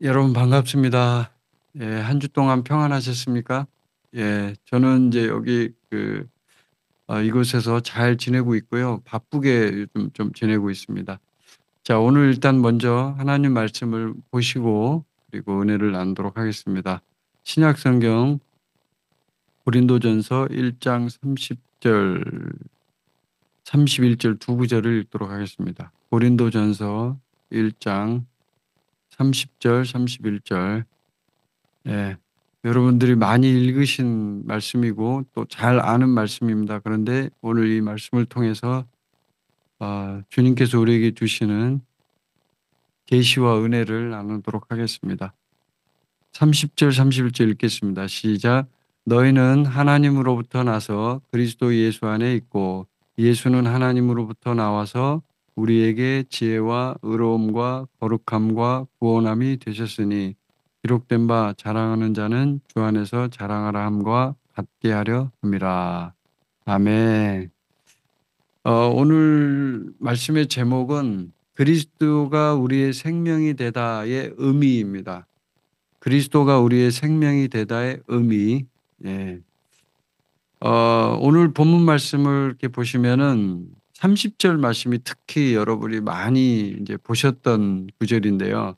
여러분 반갑습니다. 예, 한 주 동안 평안하셨습니까? 예, 저는 이제 여기 이곳에서 잘 지내고 있고요. 바쁘게 요즘 좀 지내고 있습니다. 자, 오늘 일단 먼저 하나님 말씀을 보시고 그리고 은혜를 나누도록 하겠습니다. 신약 성경 고린도전서 1장 30절, 31절 두 구절을 읽도록 하겠습니다. 고린도전서 1장 30절, 31절. 예. 여러분들이 많이 읽으신 말씀이고 또 잘 아는 말씀입니다. 그런데 오늘 이 말씀을 통해서 주님께서 우리에게 주시는 계시와 은혜를 나누도록 하겠습니다. 30절, 31절 읽겠습니다. 시작. 너희는 하나님으로부터 나서 그리스도 예수 안에 있고 예수는 하나님으로부터 나와서 우리에게 지혜와 의로움과 거룩함과 구원함이 되셨으니 기록된 바 자랑하는 자는 주 안에서 자랑하라 함과 같게 하려 함이라. 아멘. 오늘 말씀의 제목은 그리스도가 우리의 생명이 되다의 의미입니다. 그리스도가 우리의 생명이 되다의 의미. 예. 오늘 본문 말씀을 이렇게 보시면은 30절 말씀이 특히 여러분이 많이 이제 보셨던 구절인데요.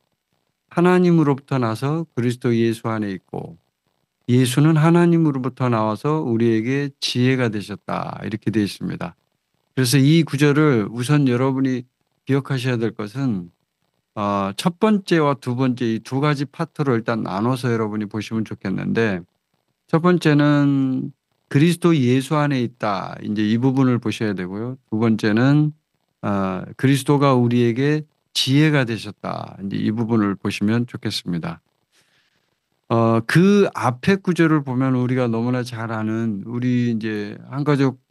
하나님으로부터 나서 그리스도 예수 안에 있고 예수는 하나님으로부터 나와서 우리에게 지혜가 되셨다. 이렇게 되어 있습니다. 그래서 이 구절을 우선 여러분이 기억하셔야 될 것은 첫 번째와 두 번째 이 두 가지 파트로 일단 나눠서 여러분이 보시면 좋겠는데 첫 번째는 그리스도 예수 안에 있다. 이제 이 부분을 보셔야 되고요. 두 번째는 그리스도가 우리에게 지혜가 되셨다. 이제 이 부분을 보시면 좋겠습니다. 그 앞에 구절을 보면 우리가 너무나 잘 아는 우리 이제 한가족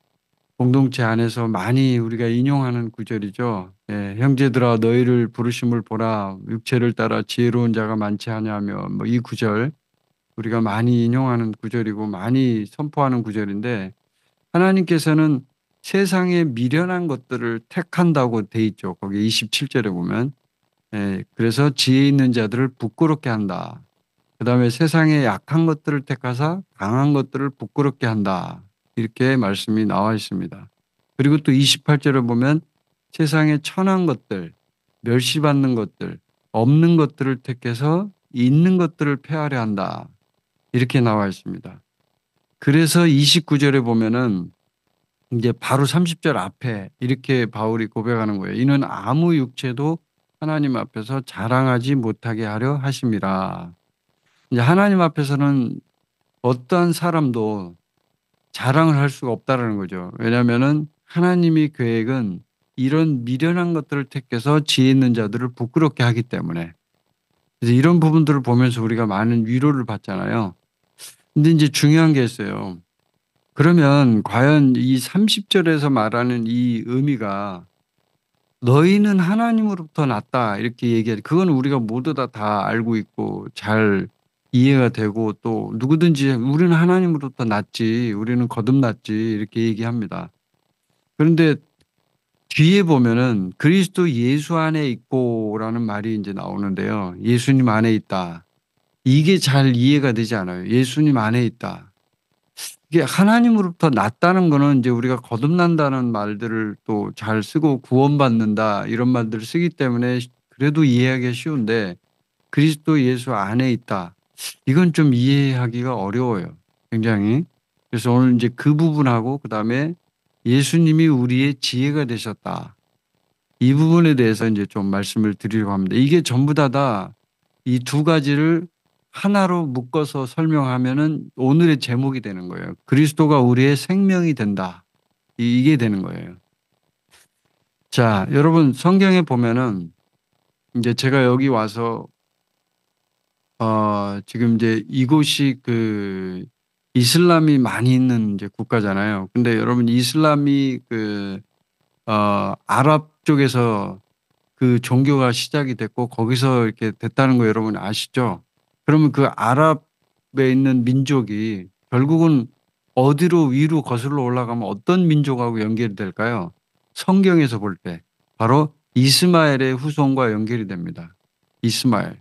공동체 안에서 많이 우리가 인용하는 구절이죠. 예, 형제들아 너희를 부르심을 보라 육체를 따라 지혜로운 자가 많지 아니하며 뭐 이 구절 우리가 많이 인용하는 구절이고 많이 선포하는 구절인데 하나님께서는 세상에 미련한 것들을 택한다고 돼 있죠. 거기 27절에 보면. 예, 그래서 지혜 있는 자들을 부끄럽게 한다. 그다음에 세상에 약한 것들을 택하사 강한 것들을 부끄럽게 한다. 이렇게 말씀이 나와 있습니다. 그리고 또 28절에 보면 세상에 천한 것들, 멸시받는 것들, 없는 것들을 택해서 있는 것들을 폐하려 한다. 이렇게 나와 있습니다. 그래서 29절에 보면은 이제 바로 30절 앞에 이렇게 바울이 고백하는 거예요. 이는 아무 육체도 하나님 앞에서 자랑하지 못하게 하려 하심이라. 이제 하나님 앞에서는 어떠한 사람도 자랑을 할 수가 없다라는 거죠. 왜냐하면은 하나님의 계획은 이런 미련한 것들을 택해서 지혜 있는 자들을 부끄럽게 하기 때문에 그래서 이런 부분들을 보면서 우리가 많은 위로를 받잖아요. 근데 이제 중요한 게 있어요. 그러면 과연 이 30절에서 말하는 이 의미가 너희는 하나님으로부터 났다 이렇게 얘기해. 그건 우리가 모두 다 알고 있고 잘 이해가 되고 또 누구든지 우리는 하나님으로부터 났지, 우리는 거듭났지 이렇게 얘기합니다. 그런데 뒤에 보면은 그리스도 예수 안에 있고라는 말이 이제 나오는데요. 예수님 안에 있다. 이게 잘 이해가 되지 않아요. 예수님 안에 있다. 이게 하나님으로부터 났다는 거는 이제 우리가 거듭난다는 말들을 또 잘 쓰고 구원받는다 이런 말들을 쓰기 때문에 그래도 이해하기 쉬운데 그리스도 예수 안에 있다. 이건 좀 이해하기가 어려워요. 굉장히. 그래서 오늘 이제 그 부분하고 그다음에 예수님이 우리의 지혜가 되셨다. 이 부분에 대해서 이제 좀 말씀을 드리려고 합니다. 이게 전부 다 이 두 가지를 하나로 묶어서 설명하면은 오늘의 제목이 되는 거예요. 그리스도가 우리의 생명이 된다. 이게 되는 거예요. 자, 여러분 성경에 보면은 이제 제가 여기 와서 지금 이제 이곳이 그 이슬람이 많이 있는 이제 국가잖아요. 근데 여러분 이슬람이 아랍 쪽에서 그 종교가 시작이 됐고 거기서 이렇게 됐다는 거 여러분 아시죠? 그러면 그 아랍에 있는 민족이 결국은 어디로 위로 거슬러 올라가면 어떤 민족하고 연결이 될까요? 성경에서 볼 때 바로 이스마엘의 후손과 연결이 됩니다. 이스마엘.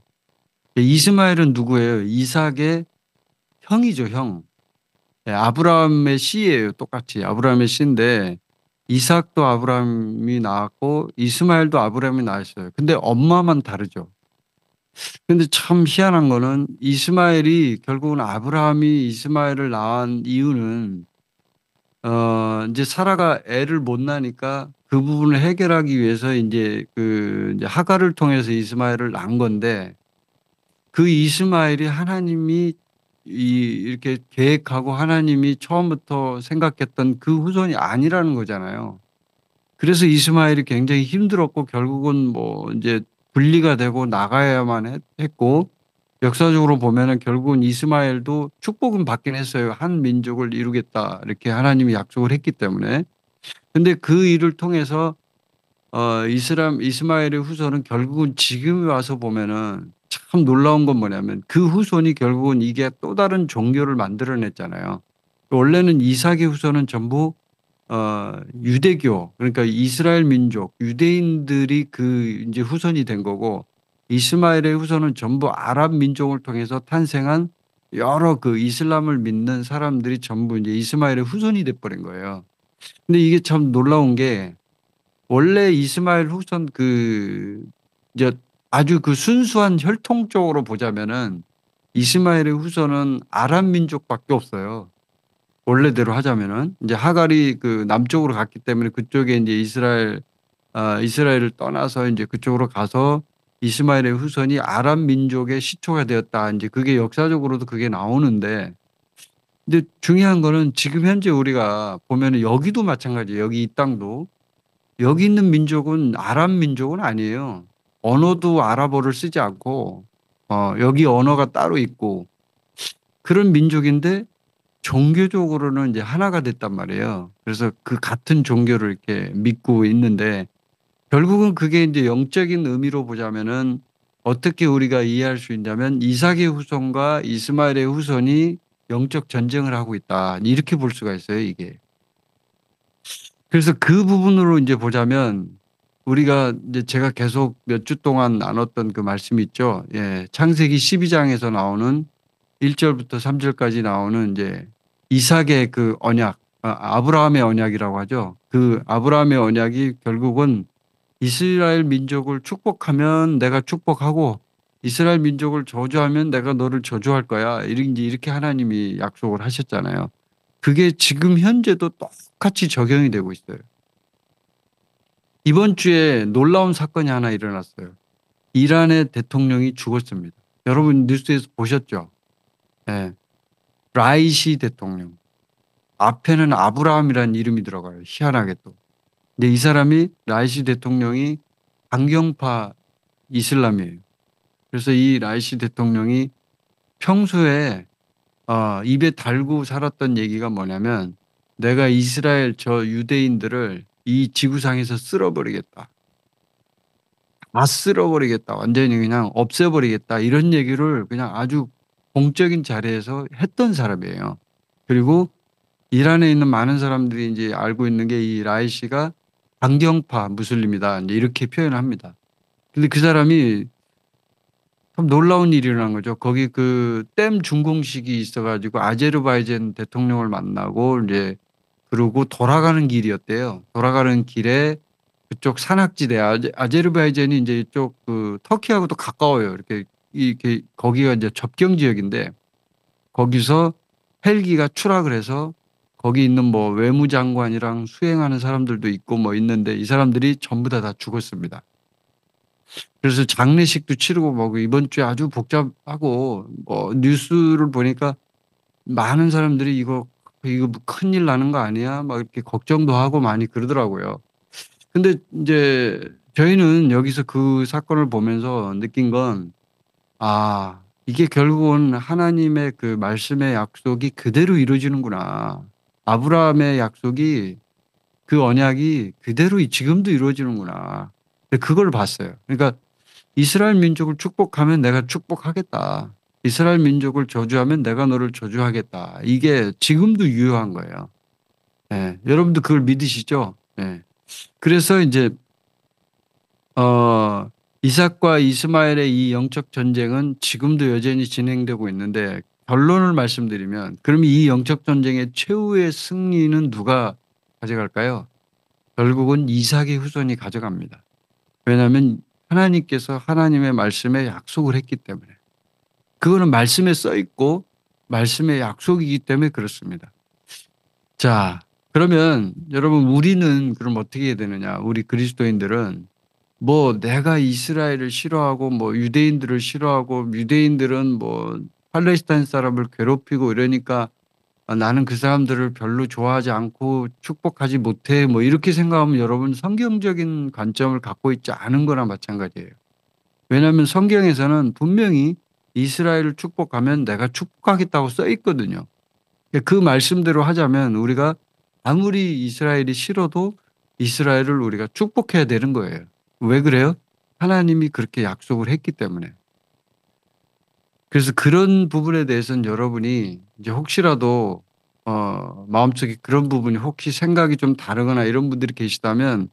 이스마엘은 누구예요? 이삭의 형이죠, 형. 아브라함의 씨예요, 똑같이. 아브라함의 씨인데 이삭도 아브라함이 낳았고 이스마엘도 아브라함이 낳았어요. 근데 엄마만 다르죠. 근데 참 희한한 거는 이스마엘이 결국은 아브라함이 이스마엘을 낳은 이유는 이제 사라가 애를 못 낳으니까 그 부분을 해결하기 위해서 이제 하갈을 통해서 이스마엘을 낳은 건데 그 이스마엘이 하나님이 이렇게 계획하고 하나님이 처음부터 생각했던 그 후손이 아니라는 거잖아요. 그래서 이스마엘이 굉장히 힘들었고 결국은 뭐 이제 분리가 되고 나가야만 했고 역사적으로 보면은 결국은 이스마엘도 축복은 받긴 했어요. 한 민족을 이루겠다 이렇게 하나님이 약속을 했기 때문에. 근데 그 일을 통해서 이스마엘의 후손은 결국은 지금 와서 보면은 참 놀라운 건 뭐냐면 그 후손이 결국은 이게 또 다른 종교를 만들어냈잖아요. 원래는 이삭의 후손은 전부 유대교, 그러니까 이스라엘 민족, 유대인들이 그 이제 후손이 된 거고 이스마엘의 후손은 전부 아랍 민족을 통해서 탄생한 여러 그 이슬람을 믿는 사람들이 전부 이제 이스마엘의 후손이 돼버린 거예요. 근데 이게 참 놀라운 게 원래 이스마엘 후손 이제 아주 그 순수한 혈통적으로 보자면은 이스마엘의 후손은 아랍 민족밖에 없어요. 원래대로 하자면은 이제 하갈이 그 남쪽으로 갔기 때문에 그쪽에 이제 이스라엘을 떠나서 이제 그쪽으로 가서 이스마엘의 후손이 아랍 민족의 시초가 되었다. 이제 그게 역사적으로도 그게 나오는데 근데 중요한 거는 지금 현재 우리가 보면은 여기도 마찬가지예요. 여기 이 땅도 여기 있는 민족은 아랍 민족은 아니에요. 언어도 아랍어를 쓰지 않고 여기 언어가 따로 있고 그런 민족인데 종교적으로는 이제 하나가 됐단 말이에요. 그래서 그 같은 종교를 이렇게 믿고 있는데 결국은 그게 이제 영적인 의미로 보자면은 어떻게 우리가 이해할 수 있냐면 이삭의 후손과 이스마엘의 후손이 영적 전쟁을 하고 있다. 이렇게 볼 수가 있어요, 이게. 그래서 그 부분으로 이제 보자면 우리가 이제 제가 계속 몇 주 동안 나눴던 그 말씀이 있죠. 예. 창세기 12장에서 나오는 1절부터 3절까지 나오는 이제 이삭의 그 언약, 아브라함의 언약이라고 하죠. 그 아브라함의 언약이 결국은 이스라엘 민족을 축복하면 내가 축복하고 이스라엘 민족을 저주하면 내가 너를 저주할 거야. 이렇게 하나님이 약속을 하셨잖아요. 그게 지금 현재도 똑같이 적용이 되고 있어요. 이번 주에 놀라운 사건이 하나 일어났어요. 이란의 대통령이 죽었습니다. 여러분 뉴스에서 보셨죠? 예. 라이시 대통령. 앞에는 아브라함이라는 이름이 들어가요. 희한하게 또. 근데 이 사람이 라이시 대통령이 강경파 이슬람이에요. 그래서 이 라이시 대통령이 평소에 입에 달고 살았던 얘기가 뭐냐면 내가 이스라엘 저 유대인들을 이 지구상에서 쓸어버리겠다. 다 쓸어버리겠다. 완전히 그냥 없애버리겠다. 이런 얘기를 그냥 아주 공적인 자리에서 했던 사람이에요. 그리고 이란에 있는 많은 사람들이 이제 알고 있는 게 이 라이시가 강경파 무슬림이다. 이제 이렇게 표현을 합니다. 근데 그 사람이 참 놀라운 일이 일어난 거죠. 거기 그 댐 준공식이 있어가지고 아제르바이잔 대통령을 만나고 이제 그러고 돌아가는 길이었대요. 돌아가는 길에 그쪽 산악지대 아제르바이잔이 이제 이쪽 그 터키하고도 가까워요. 이렇게 거기가 이제 접경 지역인데 거기서 헬기가 추락을 해서 거기 있는 뭐 외무장관이랑 수행하는 사람들도 있고 뭐 있는데 이 사람들이 전부 다 죽었습니다. 그래서 장례식도 치르고 뭐 이번 주에 아주 복잡하고 뭐 뉴스를 보니까 많은 사람들이 이거 큰일 나는 거 아니야? 막 이렇게 걱정도 하고 많이 그러더라고요. 근데 이제 저희는 여기서 그 사건을 보면서 느낀 건 이게 결국은 하나님의 그 말씀의 약속이 그대로 이루어지는구나. 아브라함의 약속이 그 언약이 그대로 지금도 이루어지는구나. 근데 그걸 봤어요. 그러니까 이스라엘 민족을 축복하면 내가 축복하겠다. 이스라엘 민족을 저주하면 내가 너를 저주하겠다. 이게 지금도 유효한 거예요. 예. 여러분도 그걸 믿으시죠? 예. 그래서 이제 어 이삭과 이스마엘의 이 영적 전쟁은 지금도 여전히 진행되고 있는데 결론을 말씀드리면 그럼 이 영적 전쟁의 최후의 승리는 누가 가져갈까요? 결국은 이삭의 후손이 가져갑니다. 왜냐하면 하나님께서 하나님의 말씀에 약속을 했기 때문에. 그거는 말씀에 써 있고 말씀의 약속이기 때문에 그렇습니다. 자, 그러면 여러분 우리는 그럼 어떻게 해야 되느냐? 우리 그리스도인들은 뭐 내가 이스라엘을 싫어하고 뭐 유대인들을 싫어하고 유대인들은 뭐 팔레스타인 사람을 괴롭히고 이러니까 나는 그 사람들을 별로 좋아하지 않고 축복하지 못해 뭐 이렇게 생각하면 여러분 성경적인 관점을 갖고 있지 않은 거나 마찬가지예요. 왜냐하면 성경에서는 분명히 이스라엘을 축복하면 내가 축복하겠다고 써 있거든요. 그 말씀대로 하자면 우리가 아무리 이스라엘이 싫어도 이스라엘을 우리가 축복해야 되는 거예요. 왜 그래요? 하나님이 그렇게 약속을 했기 때문에. 그래서 그런 부분에 대해서는 여러분이 이제 혹시라도 마음속에 그런 부분이 혹시 생각이 좀 다르거나 이런 분들이 계시다면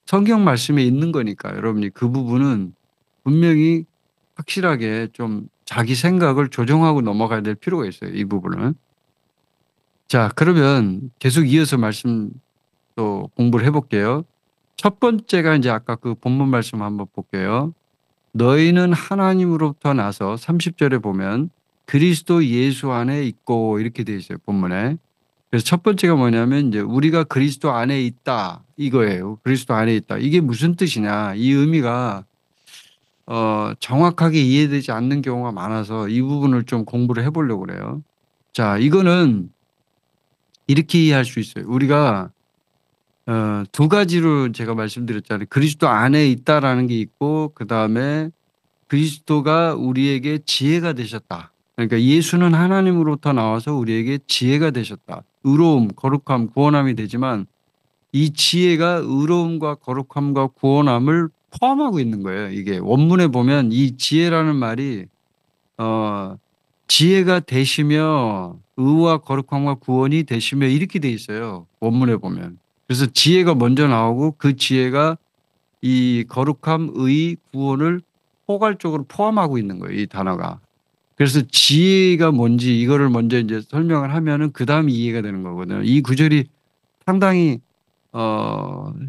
성경 말씀에 있는 거니까 여러분이 그 부분은 분명히 확실하게 좀 자기 생각을 조정하고 넘어가야 될 필요가 있어요. 이 부분은. 자, 그러면 계속 이어서 말씀 또 공부를 해볼게요. 첫 번째가 이제 아까 그 본문 말씀 한번 볼게요. 너희는 하나님으로부터 나서 30절에 보면 그리스도 예수 안에 있고 이렇게 돼 있어요. 본문에. 그래서 첫 번째가 뭐냐면 이제 우리가 그리스도 안에 있다 이거예요. 그리스도 안에 있다. 이게 무슨 뜻이냐? 이 의미가 정확하게 이해되지 않는 경우가 많아서 이 부분을 좀 공부를 해보려고 그래요. 자, 이거는 이렇게 이해할 수 있어요. 우리가 두 가지로 제가 말씀드렸잖아요. 그리스도 안에 있다라는 게 있고 그다음에 그리스도가 우리에게 지혜가 되셨다. 그러니까 예수는 하나님으로부터 나와서 우리에게 지혜가 되셨다. 의로움, 거룩함, 구원함이 되지만 이 지혜가 의로움과 거룩함과 구원함을 포함하고 있는 거예요. 이게 원문에 보면 이 지혜라는 말이 어, 지혜가 되시며 의와 거룩함과 구원이 되시며 이렇게 돼 있어요. 원문에 보면. 그래서 지혜가 먼저 나오고 그 지혜가 이 거룩함, 의, 구원을 포괄적으로 포함하고 있는 거예요. 이 단어가. 그래서 지혜가 뭔지 이거를 먼저 이제 설명을 하면은 그 다음 이해가 되는 거거든요. 이 구절이 상당히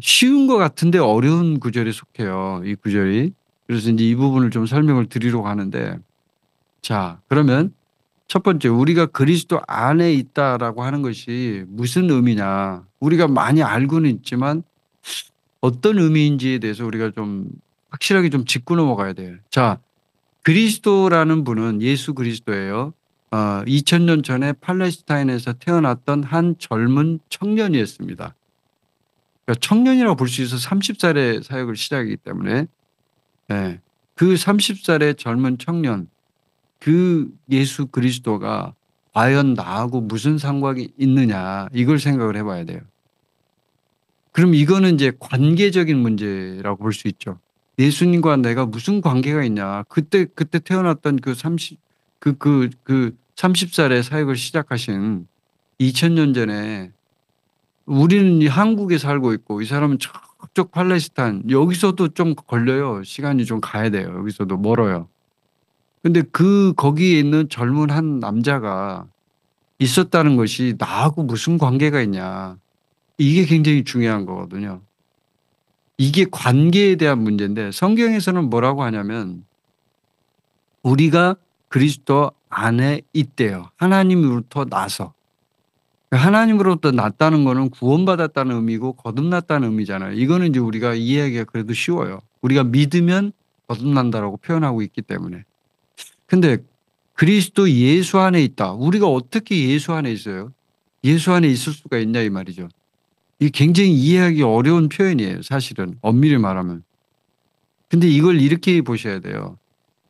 쉬운 것 같은데 어려운 구절에 속해요. 이 구절이. 그래서 이제 이 부분을 좀 설명을 드리려고 하는데 자, 그러면 첫 번째 우리가 그리스도 안에 있다라고 하는 것이 무슨 의미냐. 우리가 많이 알고는 있지만 어떤 의미인지에 대해서 우리가 좀 확실하게 좀 짚고 넘어가야 돼요. 자, 그리스도라는 분은 예수 그리스도예요. 2000년 전에 팔레스타인에서 태어났던 한 젊은 청년이었습니다. 그러니까 청년이라고 볼 수 있어 30살에 사역을 시작하기 때문에 예, 그 30살의 젊은 청년 그 예수 그리스도가 과연 나하고 무슨 상관이 있느냐 이걸 생각을 해봐야 돼요. 그럼 이거는 이제 관계적인 문제라고 볼 수 있죠. 예수님과 내가 무슨 관계가 있냐. 그때 태어났던 그 30살에 사역을 시작하신 2000년 전에 우리는 이 한국에 살고 있고 이 사람은 저쪽 팔레스타인 여기서도 좀 걸려요. 시간이 좀 가야 돼요. 여기서도 멀어요. 근데 거기에 있는 젊은 한 남자가 있었다는 것이 나하고 무슨 관계가 있냐. 이게 굉장히 중요한 거거든요. 이게 관계에 대한 문제인데 성경에서는 뭐라고 하냐면 우리가 그리스도 안에 있대요. 하나님으로부터 나서. 하나님으로부터 났다는 거는 구원받았다는 의미고 거듭났다는 의미잖아요. 이거는 이제 우리가 이해하기가 그래도 쉬워요. 우리가 믿으면 거듭난다라고 표현하고 있기 때문에. 근데 그리스도 예수 안에 있다. 우리가 어떻게 예수 안에 있어요? 예수 안에 있을 수가 있냐 이 말이죠. 이 굉장히 이해하기 어려운 표현이에요. 사실은 엄밀히 말하면. 근데 이걸 이렇게 보셔야 돼요.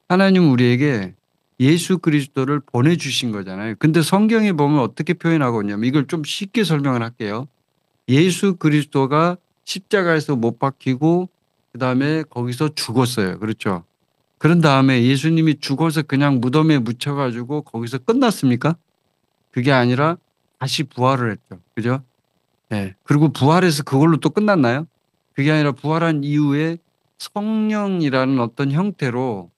하나님 우리에게 예수 그리스도를 보내주신 거잖아요. 근데 성경에 보면 어떻게 표현하고 있냐면 이걸 좀 쉽게 설명을 할게요. 예수 그리스도가 십자가에서 못 박히고 그다음에 거기서 죽었어요. 그렇죠. 그런 다음에 예수님이 죽어서 그냥 무덤에 묻혀가지고 거기서 끝났습니까? 그게 아니라 다시 부활을 했죠. 그죠? 네. 그리고 부활해서 그걸로 또 끝났나요? 그게 아니라 부활한 이후에 성령이라는 어떤 형태로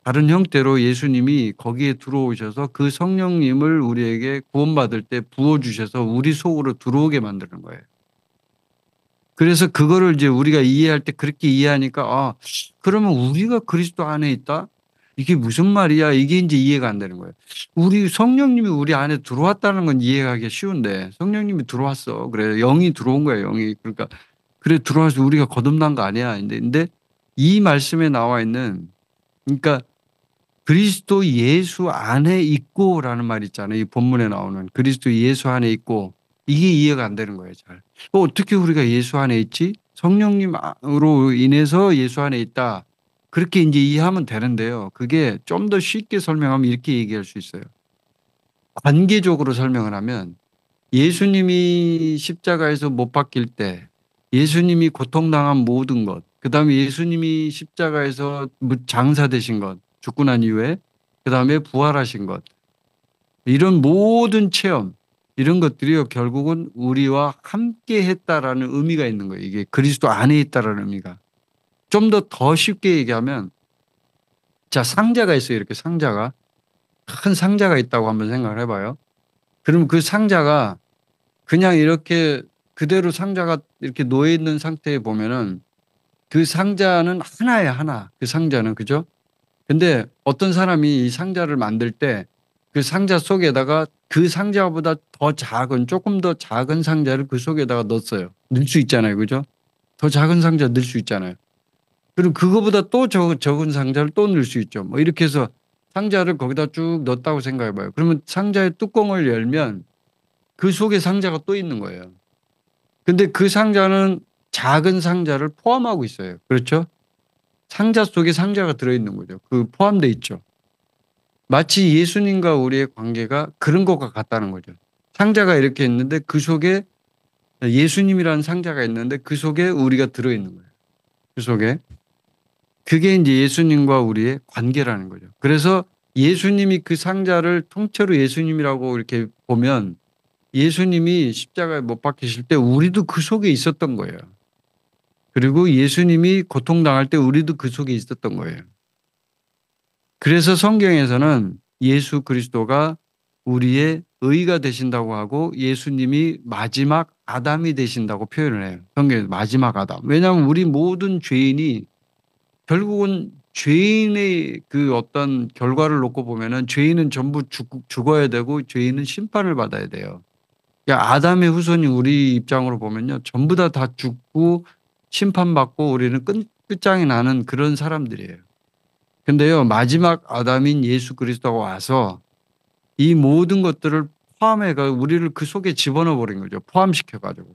다른 형태로 예수님이 거기에 들어오셔서 그 성령님을 우리에게 구원받을 때 부어주셔서 우리 속으로 들어오게 만드는 거예요. 그래서 그거를 이제 우리가 이해할 때 그렇게 이해하니까 아, 그러면 우리가 그리스도 안에 있다? 이게 무슨 말이야? 이게 이제 이해가 안 되는 거예요. 우리 성령님이 우리 안에 들어왔다는 건 이해하기 쉬운데 성령님이 들어왔어. 그래. 영이 들어온 거예요. 영이. 그러니까 그래 들어와서 우리가 거듭난 거 아니야. 근데 이 말씀에 나와 있는 그러니까 그리스도 예수 안에 있고라는 말 있잖아요. 이 본문에 나오는 그리스도 예수 안에 있고 이게 이해가 안 되는 거예요. 잘. 어떻게 우리가 예수 안에 있지? 성령님으로 인해서 예수 안에 있다. 그렇게 이제 이해하면 되는데요. 그게 좀 더 쉽게 설명하면 이렇게 얘기할 수 있어요. 관계적으로 설명을 하면 예수님이 십자가에서 못 박힐 때 예수님이 고통당한 모든 것, 그다음에 예수님이 십자가에서 장사되신 것, 죽고 난 이후에 그다음에 부활하신 것, 이런 모든 체험, 이런 것들이 결국은 우리와 함께 했다라는 의미가 있는 거예요. 이게 그리스도 안에 있다라는 의미가. 좀 더 쉽게 얘기하면 자, 상자가 있어요. 이렇게 상자가. 큰 상자가 있다고 한번 생각을 해봐요. 그럼 그 상자가 그냥 이렇게 그대로 상자가 이렇게 놓여 있는 상태에 보면은 그 상자는 하나예요, 하나. 그 상자는 그죠? 근데 어떤 사람이 이 상자를 만들 때 그 상자 속에다가 그 상자보다 더 작은 조금 더 작은 상자를 그 속에다가 넣었어요. 넣을 수 있잖아요, 그죠? 더 작은 상자 넣을 수 있잖아요. 그리고 그거보다 또 적은 상자를 또 넣을 수 있죠. 뭐 이렇게 해서 상자를 거기다 쭉 넣었다고 생각해 봐요. 그러면 상자의 뚜껑을 열면 그 속에 상자가 또 있는 거예요. 근데 그 상자는 작은 상자를 포함하고 있어요. 그렇죠? 상자 속에 상자가 들어있는 거죠. 그 포함되어 있죠. 마치 예수님과 우리의 관계가 그런 것과 같다는 거죠. 상자가 이렇게 있는데 그 속에 예수님이라는 상자가 있는데 그 속에 우리가 들어있는 거예요. 그 속에. 그게 이제 예수님과 우리의 관계라는 거죠. 그래서 예수님이 그 상자를 통째로 예수님이라고 이렇게 보면 예수님이 십자가에 못 박히실 때 우리도 그 속에 있었던 거예요. 그리고 예수님이 고통당할 때 우리도 그 속에 있었던 거예요. 그래서 성경에서는 예수 그리스도가 우리의 의가 되신다고 하고 예수님이 마지막 아담이 되신다고 표현을 해요. 성경에서 마지막 아담. 왜냐하면 우리 모든 죄인이 결국은 죄인의 그 어떤 결과를 놓고 보면은 죄인은 전부 죽어야 되고 죄인은 심판을 받아야 돼요. 그러니까 아담의 후손이 우리 입장으로 보면요. 전부 다 죽고 심판받고 우리는 끝장이 나는 그런 사람들이에요. 근데요, 마지막 아담인 예수 그리스도가 와서 이 모든 것들을 포함해가 우리를 그 속에 집어넣어 버린 거죠. 포함시켜 가지고.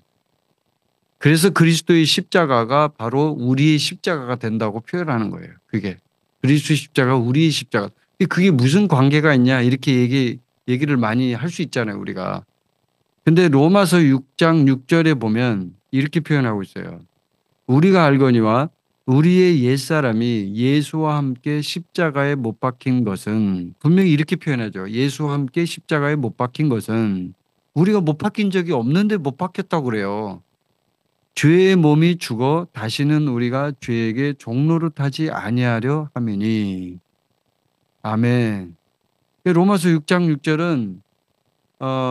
그래서 그리스도의 십자가가 바로 우리의 십자가가 된다고 표현하는 거예요. 그게. 그리스도의 십자가 우리의 십자가. 그게 무슨 관계가 있냐 이렇게 얘기를 많이 할 수 있잖아요, 우리가. 근데 로마서 6장 6절에 보면 이렇게 표현하고 있어요. 우리가 알거니와 우리의 옛사람이 예수와 함께 십자가에 못 박힌 것은 분명히 이렇게 표현하죠. 예수와 함께 십자가에 못 박힌 것은 우리가 못 박힌 적이 없는데 못 박혔다고 그래요. 죄의 몸이 죽어 다시는 우리가 죄에게 종노릇하지 아니하려 함이니. 아멘. 로마서 6장 6절은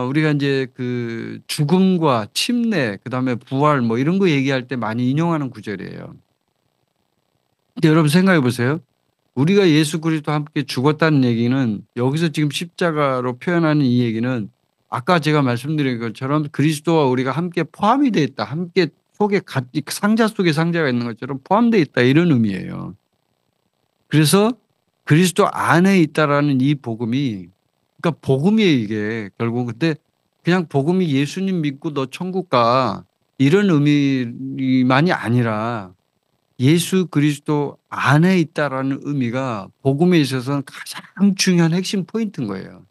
우리가 이제 그 죽음과 침례, 그다음에 부활 뭐 이런 거 얘기할 때 많이 인용하는 구절이에요. 근데 여러분 생각해 보세요. 우리가 예수 그리스도와 함께 죽었다는 얘기는 여기서 지금 십자가로 표현하는 이 얘기는 아까 제가 말씀드린 것처럼 그리스도와 우리가 함께 포함이 돼 있다. 함께 속에 상자 속에 상자가 있는 것처럼 포함되어 있다. 이런 의미예요. 그래서 그리스도 안에 있다라는 이 복음이 그러니까 복음이에요 이게 결국. 근데 그냥 복음이 예수님 믿고 너 천국 가 이런 의미만이 아니라 예수 그리스도 안에 있다라는 의미가 복음에 있어서는 가장 중요한 핵심 포인트인 거예요.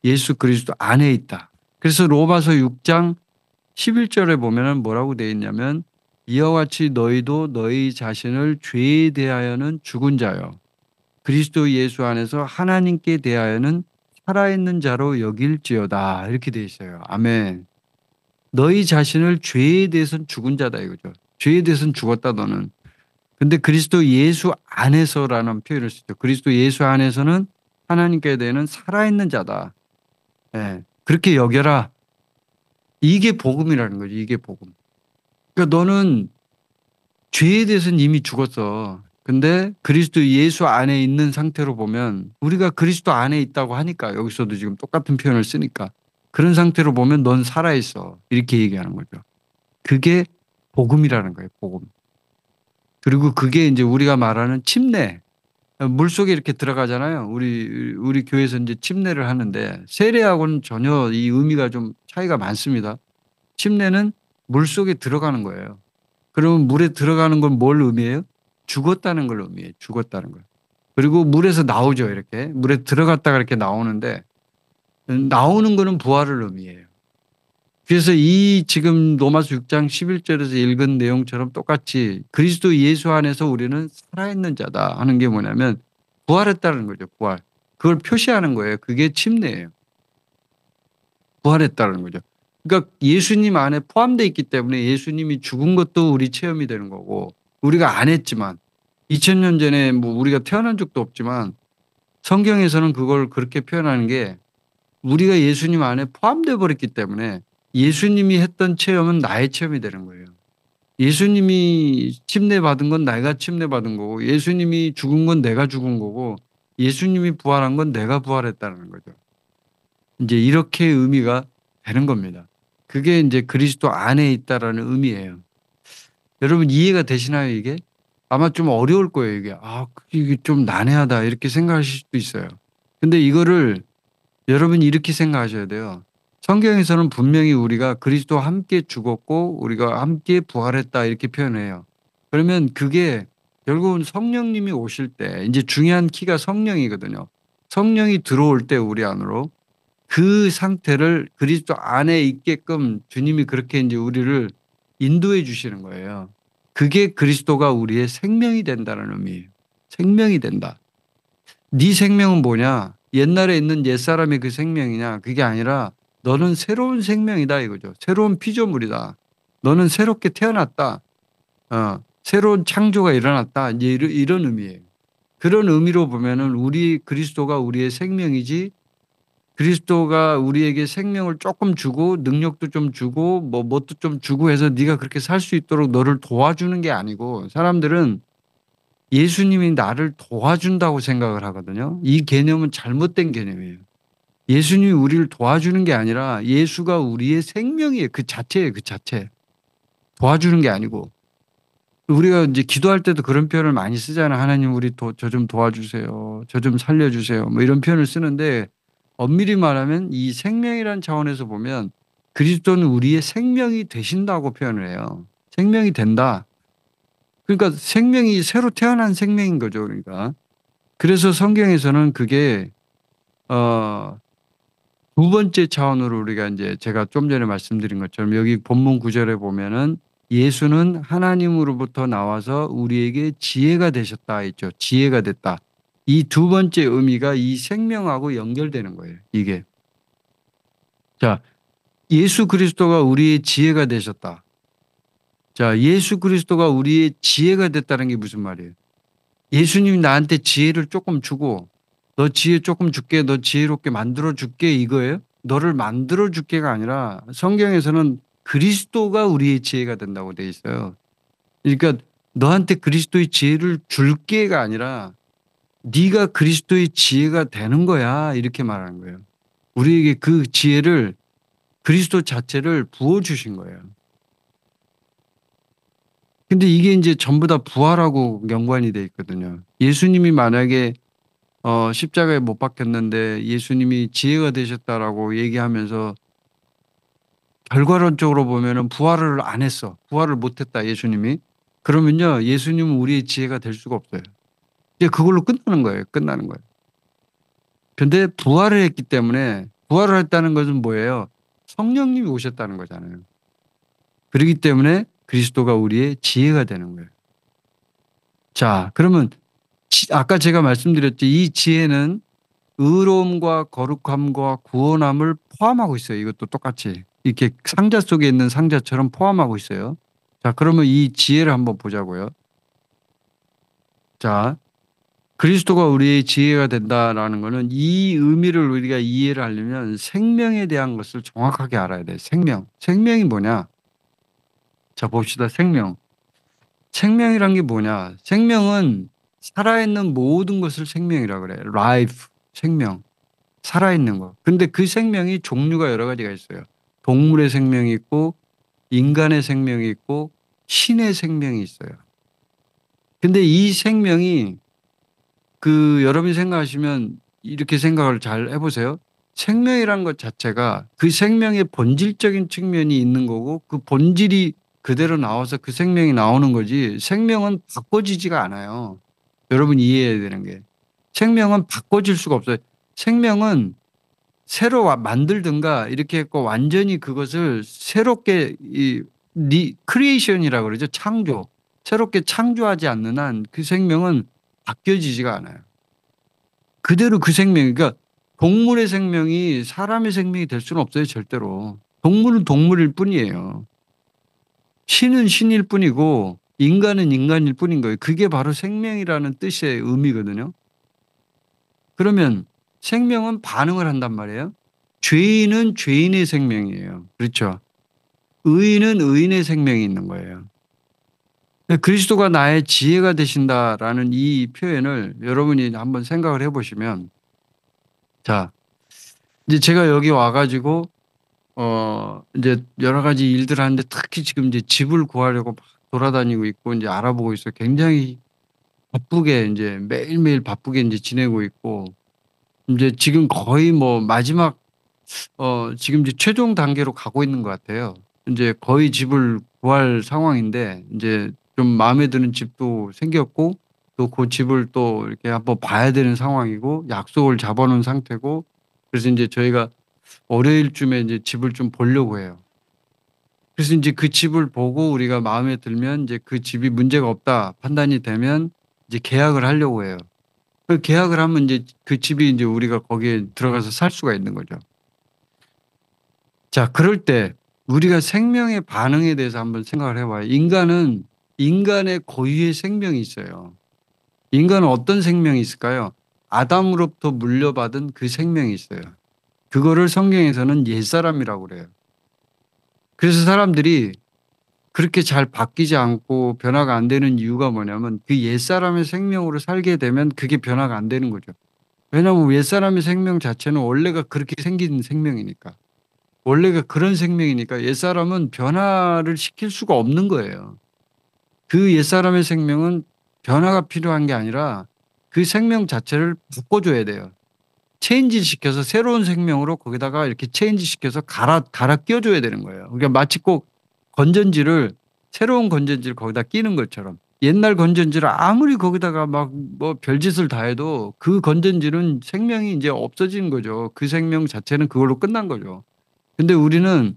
예수 그리스도 안에 있다. 그래서 로마서 6장 11절에 보면은 뭐라고 되어 있냐면 이와 같이 너희도 너희 자신을 죄에 대하여는 죽은 자요. 그리스도 예수 안에서 하나님께 대하여는 살아있는 자로 여길지어다. 이렇게 되어 있어요. 아멘. 너희 자신을 죄에 대해서는 죽은 자다 이거죠. 죄에 대해서는 죽었다 너는. 근데 그리스도 예수 안에서라는 표현을 쓰죠. 그리스도 예수 안에서는 하나님께 대한 살아있는 자다. 예. 그렇게 여겨라. 이게 복음이라는 거지. 이게 복음. 그러니까 너는 죄에 대해서는 이미 죽었어. 근데 그리스도 예수 안에 있는 상태로 보면 우리가 그리스도 안에 있다고 하니까 여기서도 지금 똑같은 표현을 쓰니까 그런 상태로 보면 넌 살아있어. 이렇게 얘기하는 거죠. 그게 복음이라는 거예요. 복음. 그리고 그게 이제 우리가 말하는 침례. 물속에 이렇게 들어가잖아요. 우리 교회에서 이제 침례를 하는데 세례하고는 전혀 이 의미가 좀 차이가 많습니다. 침례는 물속에 들어가는 거예요. 그러면 물에 들어가는 건 뭘 의미해요? 죽었다는 걸 의미해요. 죽었다는 걸. 그리고 물에서 나오죠. 이렇게. 물에 들어갔다가 이렇게 나오는데 나오는 거는 부활을 의미해요. 그래서 이 지금 로마서 6장 11절에서 읽은 내용처럼 똑같이 그리스도 예수 안에서 우리는 살아있는 자다 하는 게 뭐냐면 부활했다는 거죠. 부활. 그걸 표시하는 거예요. 그게 침례예요. 부활했다는 거죠. 그러니까 예수님 안에 포함되어 있기 때문에 예수님이 죽은 것도 우리 체험이 되는 거고 우리가 안 했지만 2000년 전에 뭐 우리가 태어난 적도 없지만 성경에서는 그걸 그렇게 표현하는 게 우리가 예수님 안에 포함되어 버렸기 때문에 예수님이 했던 체험은 나의 체험이 되는 거예요. 예수님이 침례받은 건 내가 침례받은 거고 예수님이 죽은 건 내가 죽은 거고 예수님이 부활한 건 내가 부활했다는 거죠. 이제 이렇게 의미가 되는 겁니다. 그게 이제 그리스도 안에 있다라는 의미예요. 여러분 이해가 되시나요, 이게? 아마 좀 어려울 거예요, 이게. 아, 이게 좀 난해하다 이렇게 생각하실 수도 있어요. 근데 이거를 여러분이 이렇게 생각하셔야 돼요. 성경에서는 분명히 우리가 그리스도와 함께 죽었고 우리가 함께 부활했다 이렇게 표현해요. 그러면 그게 결국은 성령님이 오실 때 이제 중요한 키가 성령이거든요. 성령이 들어올 때 우리 안으로 그 상태를 그리스도 안에 있게끔 주님이 그렇게 이제 우리를 인도해 주시는 거예요. 그게 그리스도가 우리의 생명이 된다는 의미예요. 생명이 된다. 네 생명은 뭐냐? 옛날에 있는 옛사람의 그 생명이냐? 그게 아니라 너는 새로운 생명이다 이거죠. 새로운 피조물이다. 너는 새롭게 태어났다. 새로운 창조가 일어났다. 이제 이런 의미예요. 그런 의미로 보면은 우리 그리스도가 우리의 생명이지 그리스도가 우리에게 생명을 조금 주고 능력도 좀 주고 뭐 뭣도 좀 주고 해서 네가 그렇게 살 수 있도록 너를 도와주는 게 아니고 사람들은 예수님이 나를 도와준다고 생각을 하거든요. 이 개념은 잘못된 개념이에요. 예수님이 우리를 도와주는 게 아니라 예수가 우리의 생명이에요. 그 자체예요. 그 자체. 도와주는 게 아니고. 우리가 이제 기도할 때도 그런 표현을 많이 쓰잖아요. 하나님 우리 저 좀 도와주세요. 저 좀 살려주세요. 뭐 이런 표현을 쓰는데 엄밀히 말하면 이 생명이라는 차원에서 보면 그리스도는 우리의 생명이 되신다고 표현을 해요. 생명이 된다. 그러니까 생명이 새로 태어난 생명인 거죠. 그러니까. 그래서 성경에서는 그게 어, 두 번째 차원으로 우리가 이제 제가 좀 전에 말씀드린 것처럼 여기 본문 구절에 보면은 예수는 하나님으로부터 나와서 우리에게 지혜가 되셨다 했죠. 지혜가 됐다. 이 두 번째 의미가 이 생명하고 연결되는 거예요. 이게. 자, 예수 그리스도가 우리의 지혜가 되셨다. 자, 예수 그리스도가 우리의 지혜가 됐다는 게 무슨 말이에요? 예수님이 나한테 지혜를 조금 주고 너 지혜 조금 줄게, 너 지혜롭게 만들어 줄게 이거예요? 너를 만들어 줄게가 아니라 성경에서는 그리스도가 우리의 지혜가 된다고 돼 있어요. 그러니까 너한테 그리스도의 지혜를 줄게가 아니라 네가 그리스도의 지혜가 되는 거야 이렇게 말하는 거예요. 우리에게 그 지혜를 그리스도 자체를 부어 주신 거예요. 근데 이게 이제 전부 다 부활하고 연관이 돼 있거든요. 예수님이 만약에 십자가에 못 박혔는데 예수님이 지혜가 되셨다라고 얘기하면서 결과론적으로 보면은 부활을 안 했어. 부활을 못 했다, 예수님이. 그러면요, 예수님은 우리의 지혜가 될 수가 없어요. 이제 그걸로 끝나는 거예요. 끝나는 거예요. 근데 부활을 했기 때문에 부활을 했다는 것은 뭐예요? 성령님이 오셨다는 거잖아요. 그렇기 때문에 그리스도가 우리의 지혜가 되는 거예요. 자, 그러면 아까 제가 말씀드렸죠. 이 지혜는 의로움과 거룩함과 구원함을 포함하고 있어요. 이것도 똑같이. 이렇게 상자 속에 있는 상자처럼 포함하고 있어요. 자, 그러면 이 지혜를 한번 보자고요. 자, 그리스도가 우리의 지혜가 된다라는 것은 이 의미를 우리가 이해를 하려면 생명에 대한 것을 정확하게 알아야 돼. 생명. 생명이 뭐냐? 자, 봅시다. 생명. 생명이란 게 뭐냐? 생명은 살아있는 모든 것을 생명이라 그래. life. 생명. 살아있는 거. 근데 그 생명이 종류가 여러 가지가 있어요. 동물의 생명이 있고, 인간의 생명이 있고, 신의 생명이 있어요. 근데 이 생명이 여러분이 생각하시면 이렇게 생각을 잘 해보세요. 생명이란 것 자체가 그 생명의 본질적인 측면이 있는 거고 그 본질이 그대로 나와서 그 생명이 나오는 거지 생명은 바꿔지지가 않아요. 여러분 이해해야 되는 게 생명은 바꿔질 수가 없어요. 생명은 새로 만들든가 이렇게 했고 완전히 그것을 새롭게 크리에이션이라고 그러죠. 창조. 새롭게 창조하지 않는 한 그 생명은 바뀌어지지가 않아요. 그대로 그 생명, 그러니까 동물의 생명이 사람의 생명이 될 수는 없어요, 절대로. 동물은 동물일 뿐이에요. 신은 신일 뿐이고 인간은 인간일 뿐인 거예요. 그게 바로 생명이라는 뜻의 의미거든요. 그러면 생명은 반응을 한단 말이에요. 죄인은 죄인의 생명이에요. 그렇죠. 의인은 의인의 생명이 있는 거예요. 그리스도가 나의 지혜가 되신다라는 이 표현을 여러분이 한번 생각을 해보시면 자, 이제 제가 여기 와가지고 이제 여러 가지 일들을 하는데 특히 지금 이제 집을 구하려고 막 돌아다니고 있고 이제 알아보고 있어요. 굉장히 바쁘게 이제 매일매일 바쁘게 이제 지내고 있고 이제 지금 거의 뭐 마지막 지금 이제 최종 단계로 가고 있는 것 같아요. 이제 거의 집을 구할 상황인데 이제 좀 마음에 드는 집도 생겼고 또 그 집을 또 이렇게 한번 봐야 되는 상황이고 약속을 잡아놓은 상태고 그래서 이제 저희가 월요일쯤에 이제 집을 좀 보려고 해요. 그래서 이제 그 집을 보고 우리가 마음에 들면 이제 그 집이 문제가 없다 판단이 되면 이제 계약을 하려고 해요. 그 계약을 하면 이제 그 집이 이제 우리가 거기에 들어가서 살 수가 있는 거죠. 자, 그럴 때 우리가 생명의 반응에 대해서 한번 생각을 해봐요. 인간은 인간의 고유의 생명이 있어요. 인간은 어떤 생명이 있을까요? 아담으로부터 물려받은 그 생명이 있어요. 그거를 성경에서는 옛사람이라고 그래요. 그래서 사람들이 그렇게 잘 바뀌지 않고 변화가 안 되는 이유가 뭐냐면 그 옛사람의 생명으로 살게 되면 그게 변화가 안 되는 거죠. 왜냐하면 옛사람의 생명 자체는 원래가 그렇게 생긴 생명이니까. 원래가 그런 생명이니까 옛사람은 변화를 시킬 수가 없는 거예요. 그 옛사람의 생명은 변화가 필요한 게 아니라 그 생명 자체를 바꿔줘야 돼요. 체인지 시켜서 새로운 생명으로 거기다가 이렇게 체인지 시켜서 갈아 끼워줘야 되는 거예요. 그러니까 마치 꼭 건전지를 새로운 건전지를 거기다 끼는 것처럼 옛날 건전지를 아무리 거기다가 막 뭐 별짓을 다 해도 그 건전지는 생명이 이제 없어지는 거죠. 그 생명 자체는 그걸로 끝난 거죠. 근데 우리는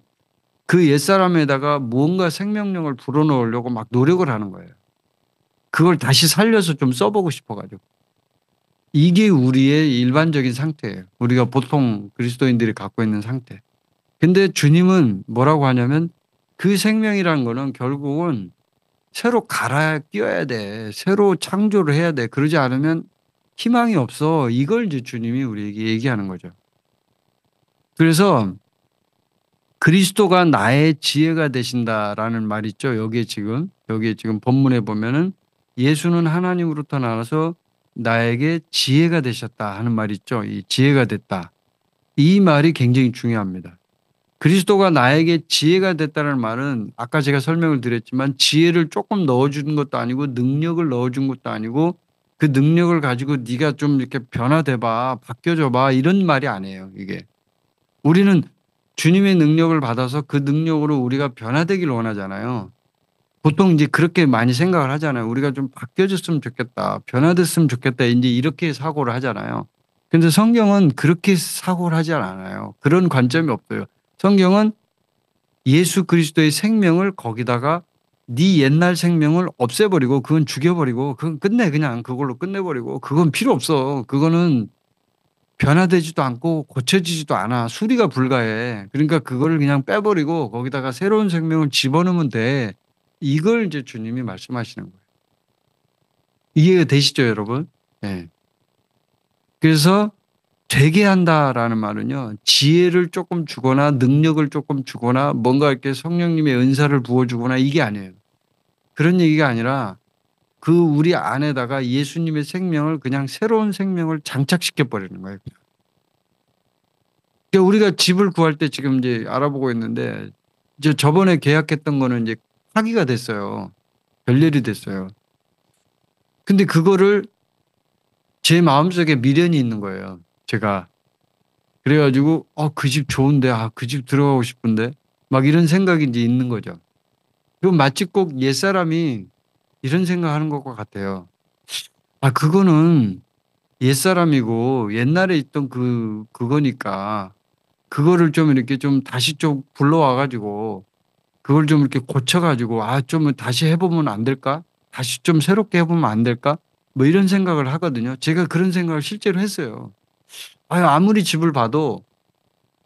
그 옛사람에다가 무언가 생명력을 불어넣으려고 막 노력을 하는 거예요. 그걸 다시 살려서 좀 써보고 싶어가지고. 이게 우리의 일반적인 상태예요. 우리가 보통 그리스도인들이 갖고 있는 상태. 근데 주님은 뭐라고 하냐면 그 생명이라는 거는 결국은 새로 갈아 끼워야 돼. 새로 창조를 해야 돼. 그러지 않으면 희망이 없어. 이걸 이제 주님이 우리에게 얘기하는 거죠. 그래서 그리스도가 나의 지혜가 되신다라는 말 있죠. 여기에 지금 본문에 보면은 예수는 하나님으로부터 나와서 나에게 지혜가 되셨다 하는 말 있죠. 이 지혜가 됐다. 이 말이 굉장히 중요합니다. 그리스도가 나에게 지혜가 됐다는 말은 아까 제가 설명을 드렸지만 지혜를 조금 넣어주는 것도 아니고 능력을 넣어준 것도 아니고 그 능력을 가지고 네가 좀 이렇게 변화돼 봐, 바뀌어져 봐 이런 말이 아니에요. 이게 우리는 주님의 능력을 받아서 그 능력으로 우리가 변화되길 원하잖아요. 보통 이제 그렇게 많이 생각을 하잖아요. 우리가 좀 바뀌어졌으면 좋겠다. 변화됐으면 좋겠다. 이제 이렇게 사고를 하잖아요. 근데 성경은 그렇게 사고를 하지 않아요. 그런 관점이 없어요. 성경은 예수 그리스도의 생명을 거기다가 네 옛날 생명을 없애버리고 그건 죽여버리고 그건 끝내 그냥 그걸로 끝내버리고 그건 필요 없어. 그거는 변화되지도 않고 고쳐지지도 않아. 수리가 불가해. 그러니까 그거를 그냥 빼버리고 거기다가 새로운 생명을 집어넣으면 돼. 이걸 이제 주님이 말씀하시는 거예요. 이해가 되시죠, 여러분? 예. 그래서 되게 한다라는 말은요, 지혜를 조금 주거나 능력을 조금 주거나 뭔가 이렇게 성령님의 은사를 부어주거나 이게 아니에요. 그런 얘기가 아니라 그 우리 안에다가 예수님의 생명을 그냥 새로운 생명을 장착시켜 버리는 거예요. 그러니까 우리가 집을 구할 때 지금 이제 알아보고 있는데 이제 저번에 계약했던 거는 이제 파기가 됐어요. 결렬이 됐어요. 근데 그거를 제 마음속에 미련이 있는 거예요. 제가. 그래가지고 그 집 좋은데 그 집 들어가고 싶은데 막 이런 생각이 이제 있는 거죠. 그럼 마치 꼭 옛사람이 이런 생각하는 것과 같아요. 그거는 옛사람이고 옛날에 있던 그거니까 그거를 좀 이렇게 좀 다시 좀 불러와가지고 그걸 좀 이렇게 고쳐가지고 좀 다시 해보면 안 될까? 다시 좀 새롭게 해보면 안 될까? 뭐 이런 생각을 하거든요. 제가 그런 생각을 실제로 했어요. 아무리 집을 봐도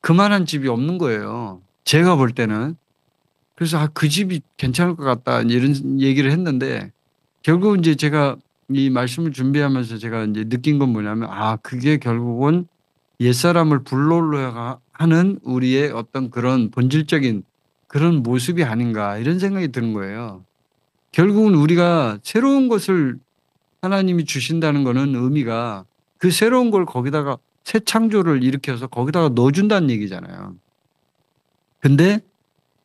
그만한 집이 없는 거예요. 제가 볼 때는. 그래서 그 집이 괜찮을 것 같다 이런 얘기를 했는데 결국 이제 제가 이 말씀을 준비하면서 제가 이제 느낀 건 뭐냐면 그게 결국은 옛사람을 불러올려야 하는 우리의 어떤 그런 본질적인 그런 모습이 아닌가 이런 생각이 드는 거예요. 결국은 우리가 새로운 것을 하나님이 주신다는 거는 의미가 그 새로운 걸 거기다가 새 창조를 일으켜서 거기다가 넣어준다는 얘기잖아요. 근데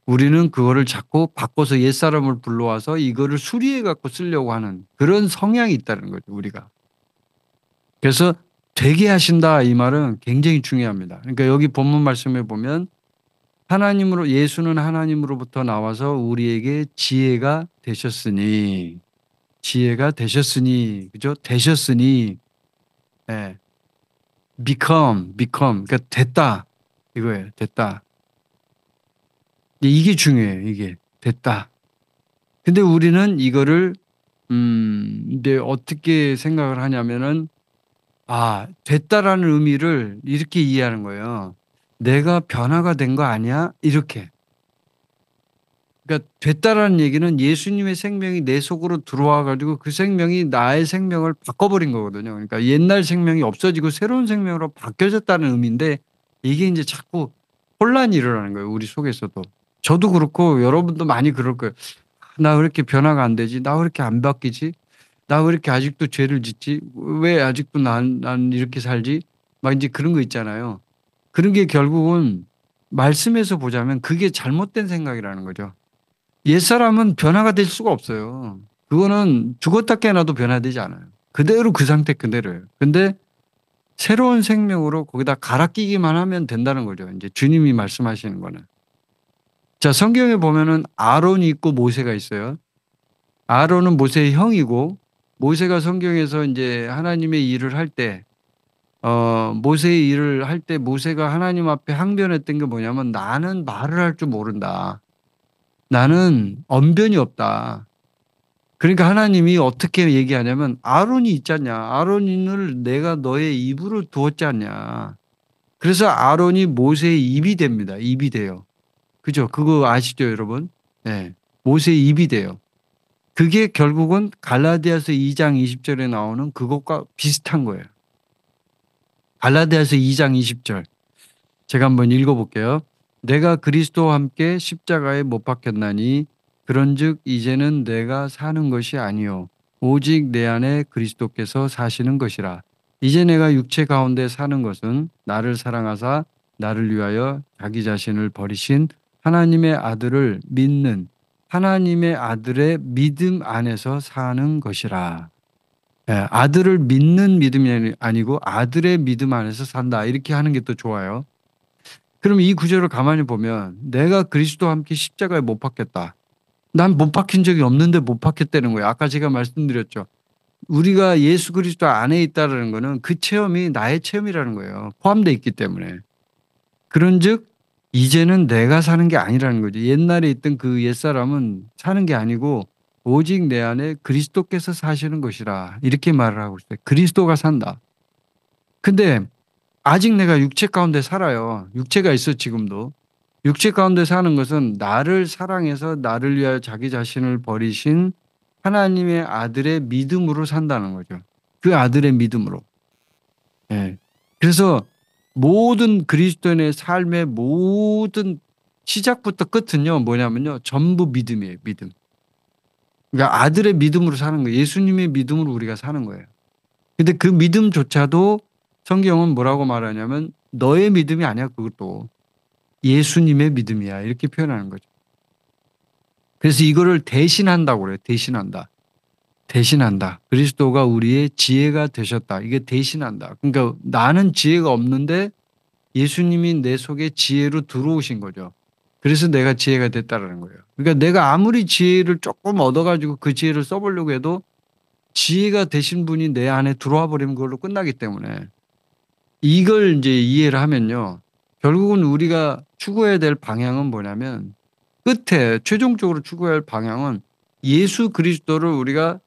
우리는 그거를 자꾸 바꿔서 옛사람을 불러와서 이거를 수리해 갖고 쓰려고 하는 그런 성향이 있다는 거죠, 우리가. 그래서 되게 하신다 이 말은 굉장히 중요합니다. 그러니까 여기 본문 말씀에 보면 예수는 하나님으로부터 나와서 우리에게 지혜가 되셨으니, 그죠? 되셨으니, 예, 그러니까 됐다. 이거예요. 됐다. 이게 중요해요. 이게 됐다. 근데 우리는 이거를 이제 어떻게 생각을 하냐면은 됐다라는 의미를 이렇게 이해하는 거예요. 내가 변화가 된 거 아니야? 이렇게. 그러니까 됐다라는 얘기는 예수님의 생명이 내 속으로 들어와 가지고 그 생명이 나의 생명을 바꿔버린 거거든요. 그러니까 옛날 생명이 없어지고 새로운 생명으로 바뀌어졌다는 의미인데 이게 이제 자꾸 혼란이 일어나는 거예요. 우리 속에서도. 저도 그렇고 여러분도 많이 그럴 거예요. 나 왜 이렇게 변화가 안 되지? 나 왜 이렇게 안 바뀌지? 나 왜 이렇게 아직도 죄를 짓지? 왜 아직도 난 이렇게 살지? 막 이제 그런 거 있잖아요. 그런 게 결국은 말씀에서 보자면 그게 잘못된 생각이라는 거죠. 옛사람은 변화가 될 수가 없어요. 그거는 죽었다 깨어나도 변화되지 않아요. 그대로 그 상태 그대로예요. 근데 새로운 생명으로 거기다 갈아 끼기만 하면 된다는 거죠. 이제 주님이 말씀하시는 거는. 자, 성경에 보면은 아론이 있고 모세가 있어요. 아론은 모세의 형이고 모세가 성경에서 이제 하나님의 일을 할 때, 모세의 일을 할 때 모세가 하나님 앞에 항변했던 게 뭐냐면 나는 말을 할 줄 모른다. 나는 언변이 없다. 그러니까 하나님이 어떻게 얘기하냐면 아론이 있잖냐. 아론을 내가 너의 입으로 두었지 않냐. 그래서 아론이 모세의 입이 됩니다. 입이 돼요. 그죠? 그거 아시죠, 여러분? 네. 모세의 입이 돼요. 그게 결국은 갈라디아서 2장 20절에 나오는 그것과 비슷한 거예요. 갈라디아서 2장 20절. 제가 한번 읽어볼게요. 내가 그리스도와 함께 십자가에 못 박혔나니 그런즉 이제는 내가 사는 것이 아니요 오직 내 안에 그리스도께서 사시는 것이라. 이제 내가 육체 가운데 사는 것은 나를 사랑하사 나를 위하여 자기 자신을 버리신 하나님의 아들을 믿는 하나님의 아들의 믿음 안에서 사는 것이라. 아들을 믿는 믿음이 아니고 아들의 믿음 안에서 산다. 이렇게 하는 게 또 좋아요. 그럼 이 구절을 가만히 보면 내가 그리스도와 함께 십자가에 못 박혔다. 난 못 박힌 적이 없는데 못 박혔다는 거예요. 아까 제가 말씀드렸죠. 우리가 예수 그리스도 안에 있다는 거는 그 체험이 나의 체험이라는 거예요. 포함되어 있기 때문에. 그런즉 이제는 내가 사는 게 아니라는 거죠. 옛날에 있던 그 옛사람은 사는 게 아니고 오직 내 안에 그리스도께서 사시는 것이라 이렇게 말을 하고 있어요. 그리스도가 산다. 근데 아직 내가 육체 가운데 살아요. 육체가 있어 지금도. 육체 가운데 사는 것은 나를 사랑해서 나를 위하여 자기 자신을 버리신 하나님의 아들의 믿음으로 산다는 거죠. 그 아들의 믿음으로. 예. 그래서 모든 그리스도인의 삶의 모든 시작부터 끝은요, 뭐냐면요, 전부 믿음이에요, 믿음. 그러니까 아들의 믿음으로 사는 거예요. 예수님의 믿음으로 우리가 사는 거예요. 근데 그 믿음조차도 성경은 뭐라고 말하냐면 너의 믿음이 아니야, 그것도. 예수님의 믿음이야. 이렇게 표현하는 거죠. 그래서 이거를 대신한다고 그래요. 대신한다. 대신한다. 그리스도가 우리의 지혜가 되셨다. 이게 대신한다. 그러니까 나는 지혜가 없는데 예수님이 내 속에 지혜로 들어오신 거죠. 그래서 내가 지혜가 됐다라는 거예요. 그러니까 내가 아무리 지혜를 조금 얻어가지고 그 지혜를 써보려고 해도 지혜가 되신 분이 내 안에 들어와 버리면 그걸로 끝나기 때문에 이걸 이제 이해를 하면요. 결국은 우리가 추구해야 될 방향은 뭐냐면 끝에 최종적으로 추구해야 할 방향은 예수 그리스도를 우리가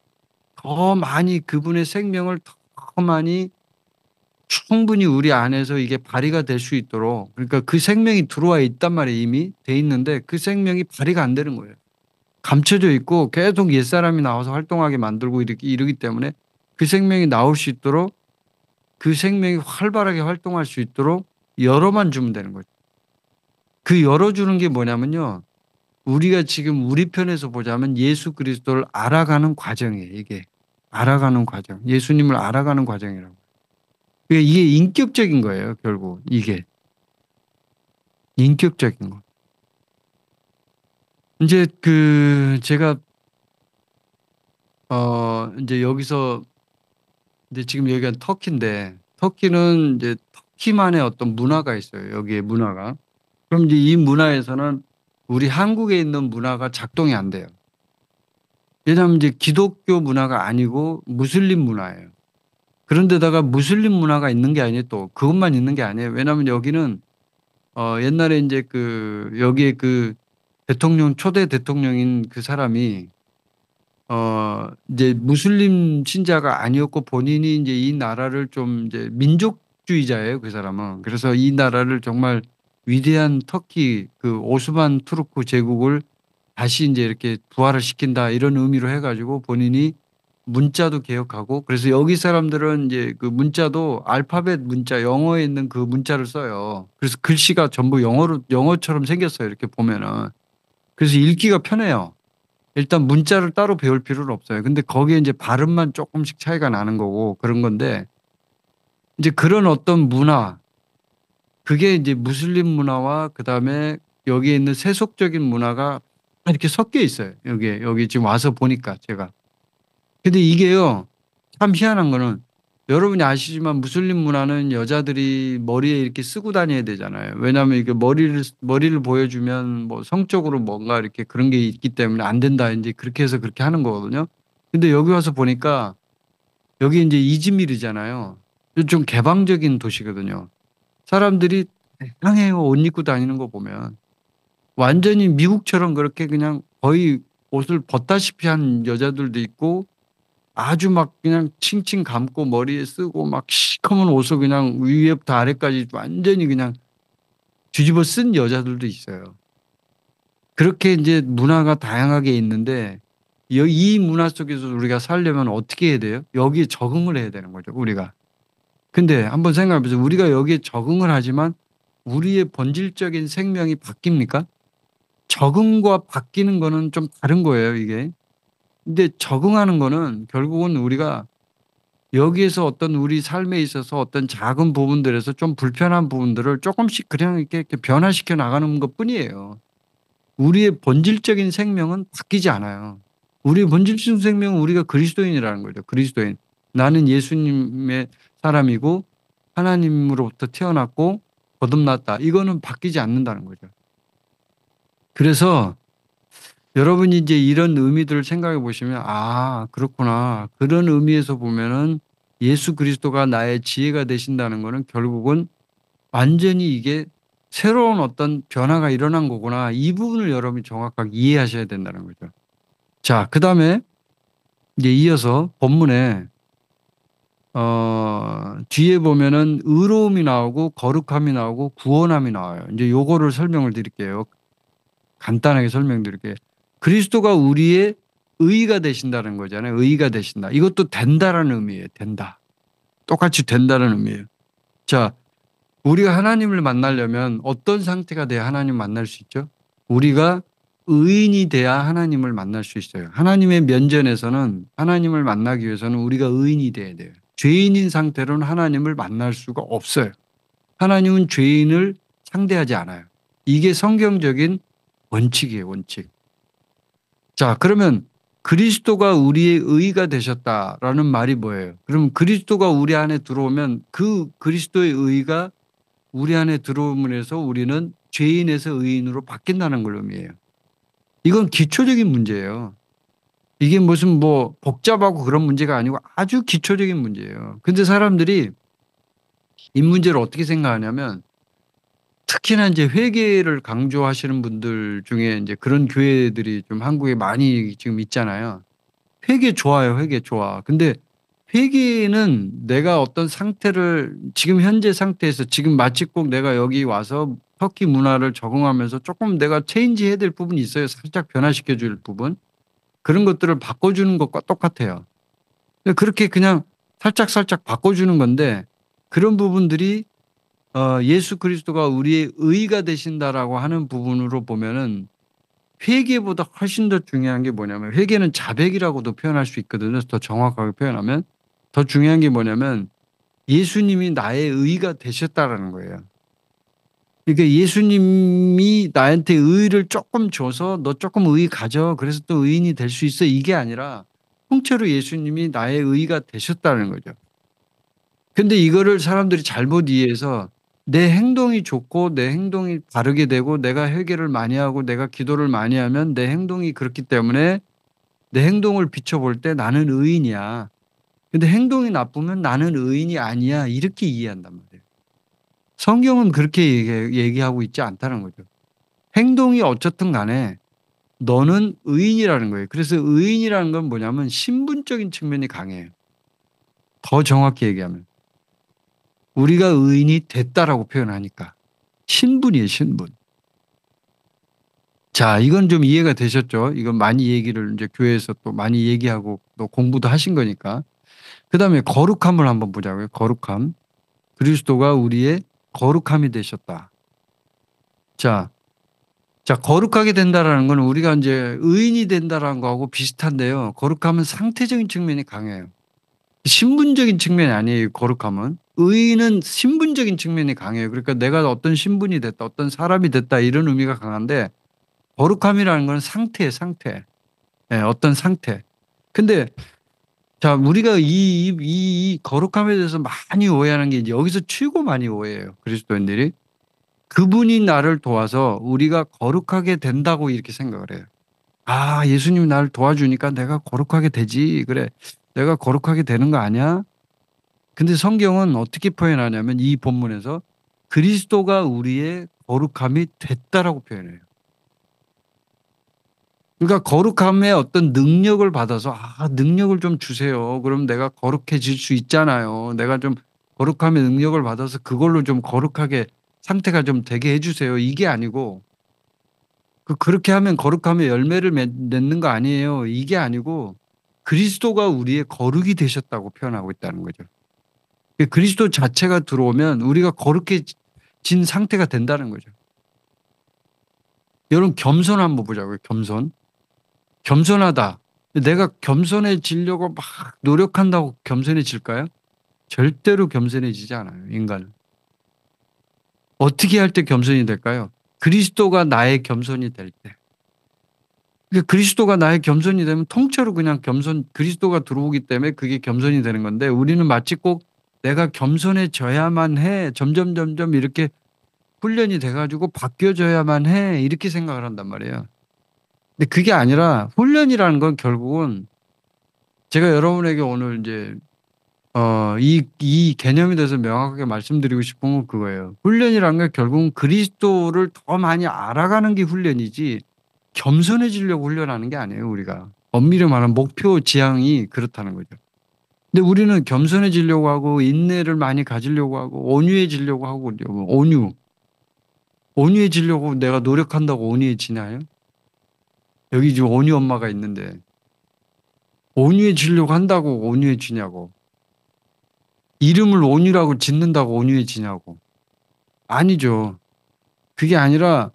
더 많이 그분의 생명을 더 많이 충분히 우리 안에서 이게 발휘가 될 수 있도록 그러니까 그 생명이 들어와 있단 말이에요. 이미 돼 있는데 그 생명이 발휘가 안 되는 거예요. 감춰져 있고 계속 옛사람이 나와서 활동하게 만들고 이러기 때문에 그 생명이 나올 수 있도록 그 생명이 활발하게 활동할 수 있도록 열어만 주면 되는 거죠. 그 열어주는 게 뭐냐면요. 우리가 지금 우리 편에서 보자면 예수 그리스도를 알아가는 과정이에요. 이게. 알아가는 과정. 예수님을 알아가는 과정이라고. 그러니까 이게 인격적인 거예요. 결국 이게. 인격적인 거. 이제 그 제가 이제 여기서 이제 지금 여기가 터키인데 터키는 이제 터키만의 어떤 문화가 있어요. 여기에 문화가. 그럼 이제 이 문화에서는 우리 한국에 있는 문화가 작동이 안 돼요. 왜냐하면 이제 기독교 문화가 아니고 무슬림 문화예요. 그런데다가 무슬림 문화가 있는 게 아니에요. 또 그것만 있는 게 아니에요. 왜냐하면 여기는 옛날에 이제 그 여기에 그 대통령 초대 대통령인 그 사람이 이제 무슬림 신자가 아니었고 본인이 이제 이 나라를 좀 이제 민족주의자예요. 그 사람은. 그래서 이 나라를 정말 위대한 터키 그 오스만 투르크 제국을 다시 이제 이렇게 부활을 시킨다 이런 의미로 해가지고 본인이 문자도 개혁하고 그래서 여기 사람들은 이제 그 문자도 알파벳 문자 영어에 있는 그 문자를 써요. 그래서 글씨가 전부 영어처럼 생겼어요. 이렇게 보면은. 그래서 읽기가 편해요. 일단 문자를 따로 배울 필요는 없어요. 근데 거기에 이제 발음만 조금씩 차이가 나는 거고 그런 건데 이제 그런 어떤 문화 그게 이제 무슬림 문화와 그다음에 여기에 있는 세속적인 문화가 이렇게 섞여 있어요. 여기 지금 와서 보니까 제가. 근데 이게요. 참 희한한 거는 여러분이 아시지만 무슬림 문화는 여자들이 머리에 이렇게 쓰고 다녀야 되잖아요. 왜냐하면 이게 머리를 보여주면 뭐 성적으로 뭔가 이렇게 그런 게 있기 때문에 안 된다. 이제 그렇게 해서 그렇게 하는 거거든요. 근데 여기 와서 보니까 여기 이제 이즈미르잖아요. 좀 개방적인 도시거든요. 사람들이 다양해요. 옷 입고 다니는 거 보면. 완전히 미국처럼 그렇게 그냥 거의 옷을 벗다시피 한 여자들도 있고 아주 막 그냥 칭칭 감고 머리에 쓰고 막 시커먼 옷을 그냥 위에부터 아래까지 완전히 그냥 뒤집어 쓴 여자들도 있어요. 그렇게 이제 문화가 다양하게 있는데 이 문화 속에서 우리가 살려면 어떻게 해야 돼요? 여기에 적응을 해야 되는 거죠, 우리가. 근데 한번 생각해 보세요. 우리가 여기에 적응을 하지만 우리의 본질적인 생명이 바뀝니까? 적응과 바뀌는 거는 좀 다른 거예요, 이게. 근데 적응하는 거는 결국은 우리가 여기에서 어떤 우리 삶에 있어서 어떤 작은 부분들에서 좀 불편한 부분들을 조금씩 그냥 이렇게 변화시켜 나가는 것 뿐이에요. 우리의 본질적인 생명은 바뀌지 않아요. 우리의 본질적인 생명은 우리가 그리스도인이라는 거죠. 그리스도인. 나는 예수님의 사람이고 하나님으로부터 태어났고 거듭났다. 이거는 바뀌지 않는다는 거죠. 그래서 여러분이 이제 이런 의미들을 생각해 보시면 아, 그렇구나. 그런 의미에서 보면은 예수 그리스도가 나의 지혜가 되신다는 거는 결국은 완전히 이게 새로운 어떤 변화가 일어난 거구나. 이 부분을 여러분이 정확하게 이해하셔야 된다는 거죠. 자, 그다음에 이제 이어서 본문에 뒤에 보면은 의로움이 나오고 거룩함이 나오고 구원함이 나와요. 이제 요거를 설명을 드릴게요. 간단하게 설명드릴게요. 그리스도가 우리의 의가 되신다는 거잖아요. 의가 되신다. 이것도 된다라는 의미예요. 된다. 똑같이 된다는 의미예요. 자, 우리가 하나님을 만나려면 어떤 상태가 돼야 하나님 만날 수 있죠? 우리가 의인이 돼야 하나님을 만날 수 있어요. 하나님의 면전에서는 하나님을 만나기 위해서는 우리가 의인이 돼야 돼요. 죄인인 상태로는 하나님을 만날 수가 없어요. 하나님은 죄인을 상대하지 않아요. 이게 성경적인 원칙이에요, 원칙. 자, 그러면 그리스도가 우리의 의가 되셨다라는 말이 뭐예요? 그럼 그리스도가 우리 안에 들어오면 그 그리스도의 의가 우리 안에 들어옴으로 해서 우리는 죄인에서 의인으로 바뀐다는 걸 의미해요. 이건 기초적인 문제예요. 이게 무슨 뭐 복잡하고 그런 문제가 아니고 아주 기초적인 문제예요. 근데 사람들이 이 문제를 어떻게 생각하냐면 특히나 이제 회개를 강조하시는 분들 중에 이제 그런 교회들이 좀 한국에 많이 지금 있잖아요. 회개 좋아요, 회개 좋아. 근데 회개는 내가 어떤 상태를 지금 현재 상태에서 지금 마치 꼭 내가 여기 와서 터키 문화를 적응하면서 조금 내가 체인지 해야 될 부분이 있어요. 살짝 변화시켜 줄 부분. 그런 것들을 바꿔주는 것과 똑같아요. 그렇게 그냥 살짝 바꿔주는 건데 그런 부분들이 예수 그리스도가 우리의 의가 되신다라고 하는 부분으로 보면은 회개보다 훨씬 더 중요한 게 뭐냐면 회개는 자백이라고도 표현할 수 있거든요. 더 정확하게 표현하면 더 중요한 게 뭐냐면 예수님이 나의 의가 되셨다라는 거예요. 그러니까 예수님이 나한테 의를 조금 줘서 너 조금 의 가져. 그래서 또 의인이 될 수 있어. 이게 아니라 통째로 예수님이 나의 의가 되셨다는 거죠. 근데 이거를 사람들이 잘못 이해해서 내 행동이 좋고 내 행동이 바르게 되고 내가 회개를 많이 하고 내가 기도를 많이 하면 내 행동이 그렇기 때문에 내 행동을 비춰볼 때 나는 의인이야. 근데 행동이 나쁘면 나는 의인이 아니야. 이렇게 이해한단 말이에요. 성경은 그렇게 얘기하고 있지 않다는 거죠. 행동이 어쨌든 간에 너는 의인이라는 거예요. 그래서 의인이라는 건 뭐냐면 신분적인 측면이 강해요. 더 정확히 얘기하면. 우리가 의인이 됐다라고 표현하니까. 신분이에요, 신분. 자, 이건 좀 이해가 되셨죠? 이건 많이 얘기를 이제 교회에서 또 많이 얘기하고 또 공부도 하신 거니까. 그 다음에 거룩함을 한번 보자고요. 거룩함. 그리스도가 우리의 거룩함이 되셨다. 자, 거룩하게 된다라는 건 우리가 이제 의인이 된다라는 거하고 비슷한데요. 거룩함은 상태적인 측면이 강해요. 신분적인 측면이 아니에요, 거룩함은. 의인은 신분적인 측면이 강해요. 그러니까 내가 어떤 신분이 됐다, 어떤 사람이 됐다 이런 의미가 강한데 거룩함이라는 건 상태예요, 상태. 예, 어떤 상태. 근데 자, 우리가 이 거룩함에 대해서 많이 오해하는 게 이제 여기서 최고 많이 오해해요. 그리스도인들이. 그분이 나를 도와서 우리가 거룩하게 된다고 이렇게 생각을 해요. 아, 예수님이 나를 도와주니까 내가 거룩하게 되지. 그래. 내가 거룩하게 되는 거 아니야? 근데 성경은 어떻게 표현하냐면 이 본문에서 그리스도가 우리의 거룩함이 됐다라고 표현해요. 그러니까 거룩함의 어떤 능력을 받아서 능력을 좀 주세요. 그럼 내가 거룩해질 수 있잖아요. 내가 좀 거룩함의 능력을 받아서 그걸로 좀 거룩하게 상태가 좀 되게 해주세요. 이게 아니고 그렇게 하면 거룩함의 열매를 맺는 거 아니에요. 이게 아니고 그리스도가 우리의 거룩이 되셨다고 표현하고 있다는 거죠. 그리스도 자체가 들어오면 우리가 거룩해진 상태가 된다는 거죠. 여러분 겸손 한번 보자고요. 겸손. 겸손하다. 내가 겸손해지려고 막 노력한다고 겸손해질까요? 절대로 겸손해지지 않아요. 인간은. 어떻게 할 때 겸손이 될까요? 그리스도가 나의 겸손이 될 때. 그러니까 그리스도가 나의 겸손이 되면 통째로 그냥 그리스도가 들어오기 때문에 그게 겸손이 되는 건데 우리는 마치 꼭 내가 겸손해져야만 해. 점점 이렇게 훈련이 돼가지고 바뀌어져야만 해. 이렇게 생각을 한단 말이에요. 근데 그게 아니라 훈련이라는 건 결국은 제가 여러분에게 오늘 이제 이 개념에 대해서 명확하게 말씀드리고 싶은 건 그거예요. 훈련이라는 게 결국은 그리스도를 더 많이 알아가는 게 훈련이지 겸손해지려고 훈련하는 게 아니에요, 우리가. 엄밀히 말하면 목표 지향이 그렇다는 거죠. 근데 우리는 겸손해지려고 하고 인내를 많이 가지려고 하고 온유해지려고 하고 온유해지려고 내가 노력한다고 온유해지나요? 여기 지금 온유 엄마가 있는데 온유해지려고 한다고 온유해지냐고. 이름을 온유라고 짓는다고 온유해지냐고. 아니죠. 그게 아니라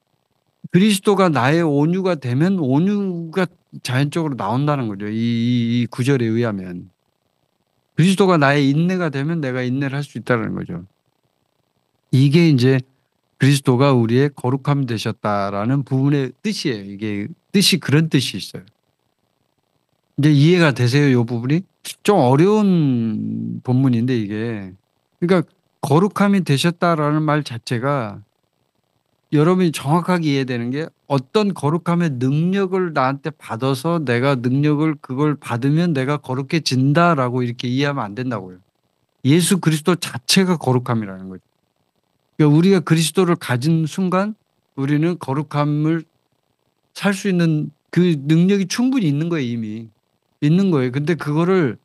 그리스도가 나의 온유가 되면 온유가 자연적으로 나온다는 거죠. 이 구절에 의하면. 그리스도가 나의 인내가 되면 내가 인내를 할 수 있다는 거죠. 이게 이제 그리스도가 우리의 거룩함이 되셨다라는 부분의 뜻이에요. 이게 뜻이 그런 뜻이 있어요. 이제 이해가 되세요? 이 부분이? 좀 어려운 본문인데 이게. 그러니까 거룩함이 되셨다라는 말 자체가 여러분이 정확하게 이해되는 게 어떤 거룩함의 능력을 나한테 받아서 내가 능력을 그걸 받으면 내가 거룩해진다라고 이렇게 이해하면 안 된다고요. 예수 그리스도 자체가 거룩함이라는 거죠. 그러니까 우리가 그리스도를 가진 순간 우리는 거룩함을 살 수 있는 그 능력이 충분히 있는 거예요, 이미. 있는 거예요. 근데 그거를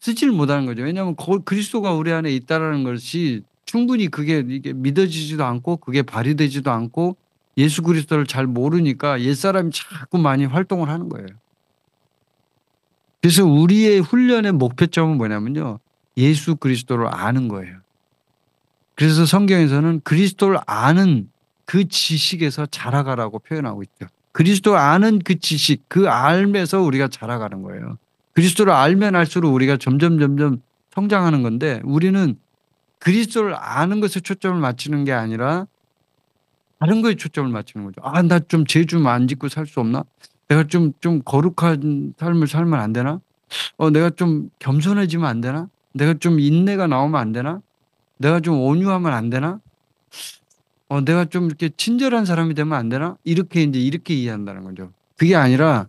쓰지를 못하는 거죠. 왜냐하면 그리스도가 우리 안에 있다라는 것이 충분히 그게 이게 믿어지지도 않고 그게 발휘되지도 않고 예수 그리스도를 잘 모르니까 옛사람이 자꾸 많이 활동을 하는 거예요. 그래서 우리의 훈련의 목표점은 뭐냐면요. 예수 그리스도를 아는 거예요. 그래서 성경에서는 그리스도를 아는 그 지식에서 자라가라고 표현하고 있죠. 그리스도를 아는 그 지식, 그 알면서 우리가 자라가는 거예요. 그리스도를 알면 알수록 우리가 점점 성장하는 건데 우리는 그리스도를 아는 것에 초점을 맞추는 게 아니라 다른 거에 초점을 맞추는 거죠. 아, 나 좀 죄 좀 안 짓고 살 수 없나? 내가 좀 거룩한 삶을 살면 안 되나? 내가 좀 겸손해지면 안 되나? 내가 좀 인내가 나오면 안 되나? 내가 좀 온유하면 안 되나? 내가 좀 이렇게 친절한 사람이 되면 안 되나? 이렇게 이제 이렇게 이해한다는 거죠. 그게 아니라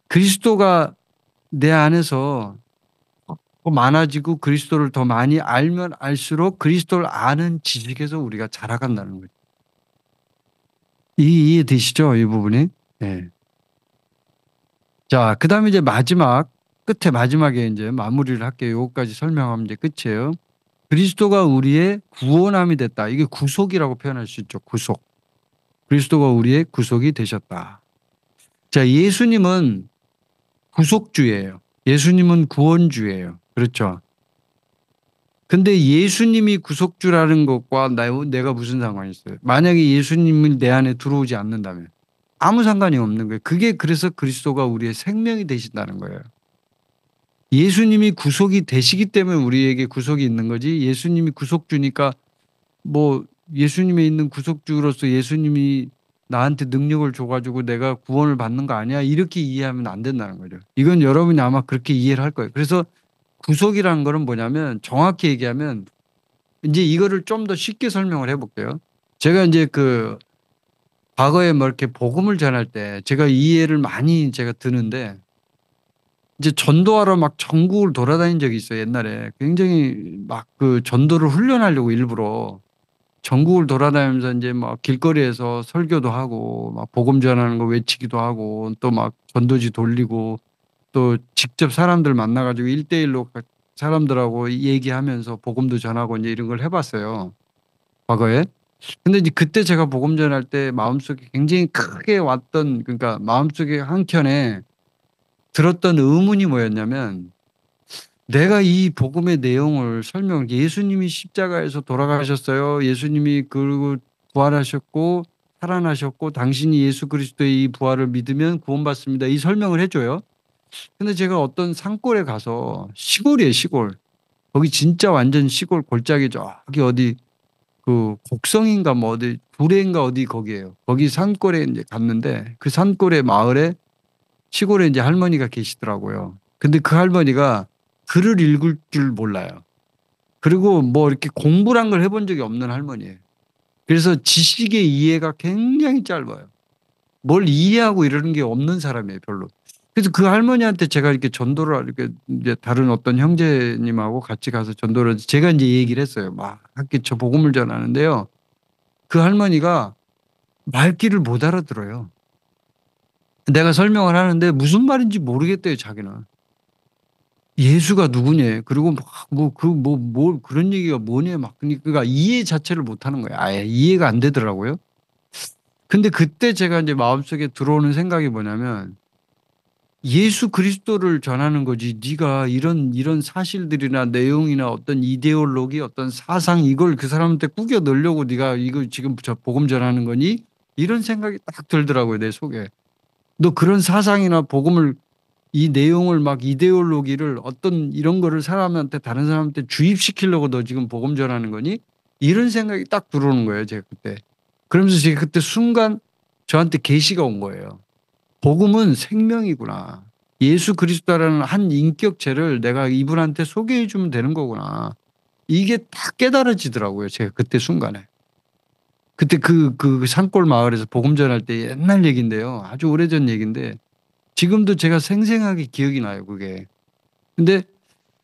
그리스도가 내 안에서 더 많아지고 그리스도를 더 많이 알면 알수록 그리스도를 아는 지식에서 우리가 자라간다는 거죠. 이해되시죠? 이 부분이? 네. 자, 그 다음에 이제 끝에 마지막에 이제 마무리를 할게요. 요거까지 설명하면 이제 끝이에요. 그리스도가 우리의 구원함이 됐다. 이게 구속이라고 표현할 수 있죠. 구속. 그리스도가 우리의 구속이 되셨다. 자, 예수님은 구속주예요. 예수님은 구원주예요. 그렇죠. 근데 예수님이 구속주라는 것과 내가 무슨 상관이 있어요? 만약에 예수님이 내 안에 들어오지 않는다면 아무 상관이 없는 거예요. 그게 그래서 그리스도가 우리의 생명이 되신다는 거예요. 예수님이 구속이 되시기 때문에 우리에게 구속이 있는 거지 예수님이 구속주니까 뭐 예수님에 있는 구속주로서 예수님이 나한테 능력을 줘가지고 내가 구원을 받는 거 아니야? 이렇게 이해하면 안 된다는 거죠. 이건 여러분이 아마 그렇게 이해를 할 거예요. 그래서 구속이라는 거는 뭐냐면 정확히 얘기하면 이제 이거를 좀 더 쉽게 설명을 해볼게요. 제가 이제 그 과거에 뭐 이렇게 복음을 전할 때 제가 이해를 많이 제가 드는데 이제 전도하러 막 전국을 돌아다닌 적이 있어요. 옛날에 굉장히 막 그 전도를 훈련하려고 일부러 전국을 돌아다니면서 이제 막 길거리에서 설교도 하고 막 복음 전하는 거 외치기도 하고 또 막 전도지 돌리고 또 직접 사람들 만나가지고 1대1로 사람들하고 얘기하면서 복음도 전하고 이제 이런 걸 해봤어요. 과거에. 근데 이제 그때 제가 복음 전할 때 마음속에 굉장히 크게 왔던 그러니까 마음속에 한켠에 들었던 의문이 뭐였냐면 내가 이 복음의 내용을 예수님이 십자가에서 돌아가셨어요. 예수님이 그리고 부활하셨고 살아나셨고 당신이 예수 그리스도의 이 부활을 믿으면 구원받습니다. 이 설명을 해줘요. 근데 제가 어떤 산골에 가서 시골이에요, 시골. 거기 진짜 완전 시골 골짜기 저기 어디 그 곡성인가 뭐 어디 구례인가 어디 거기에요. 거기 산골에 이제 갔는데 그 산골의 마을에 시골에 이제 할머니가 계시더라고요. 근데 그 할머니가 글을 읽을 줄 몰라요. 그리고 뭐 이렇게 공부란 걸 해본 적이 없는 할머니예요. 그래서 지식의 이해가 굉장히 짧아요. 뭘 이해하고 이러는 게 없는 사람이에요, 별로. 그래서 그 할머니한테 제가 이렇게 전도를 이렇게 이제 다른 어떤 형제님하고 같이 가서 전도를 제가 이제 얘기를 했어요. 막 함께 저 복음을 전하는데요. 그 할머니가 말귀를 못 알아들어요. 내가 설명을 하는데 무슨 말인지 모르겠대요, 자기는. 예수가 누구냐. 그리고 뭐 그런 얘기가 뭐냐. 막 그러니까 이해 자체를 못 하는 거예요. 아예 이해가 안 되더라고요. 근데 그때 제가 이제 마음속에 들어오는 생각이 뭐냐면 예수 그리스도를 전하는 거지. 네가 이런 사실들이나 내용이나 어떤 이데올로기, 어떤 사상 이걸 그 사람한테 꾸겨 넣으려고 네가 이거 지금 저 복음 전하는 거니? 이런 생각이 딱 들더라고요, 내 속에. 너 그런 사상이나 복음을 이 내용을 막 이데올로기를 어떤 이런 거를 사람한테 다른 사람한테 주입시키려고 너 지금 복음 전하는 거니? 이런 생각이 딱 들어오는 거예요, 제가 그때. 그러면서 제가 그때 순간 저한테 계시가 온 거예요. 복음은 생명이구나. 예수 그리스도라는 한 인격체를 내가 이분한테 소개해 주면 되는 거구나. 이게 딱 깨달아지더라고요. 제가 그때 순간에. 그때 그 산골 마을에서 복음 전할 때 옛날 얘기인데요. 아주 오래전 얘기인데 지금도 제가 생생하게 기억이 나요. 그게. 근데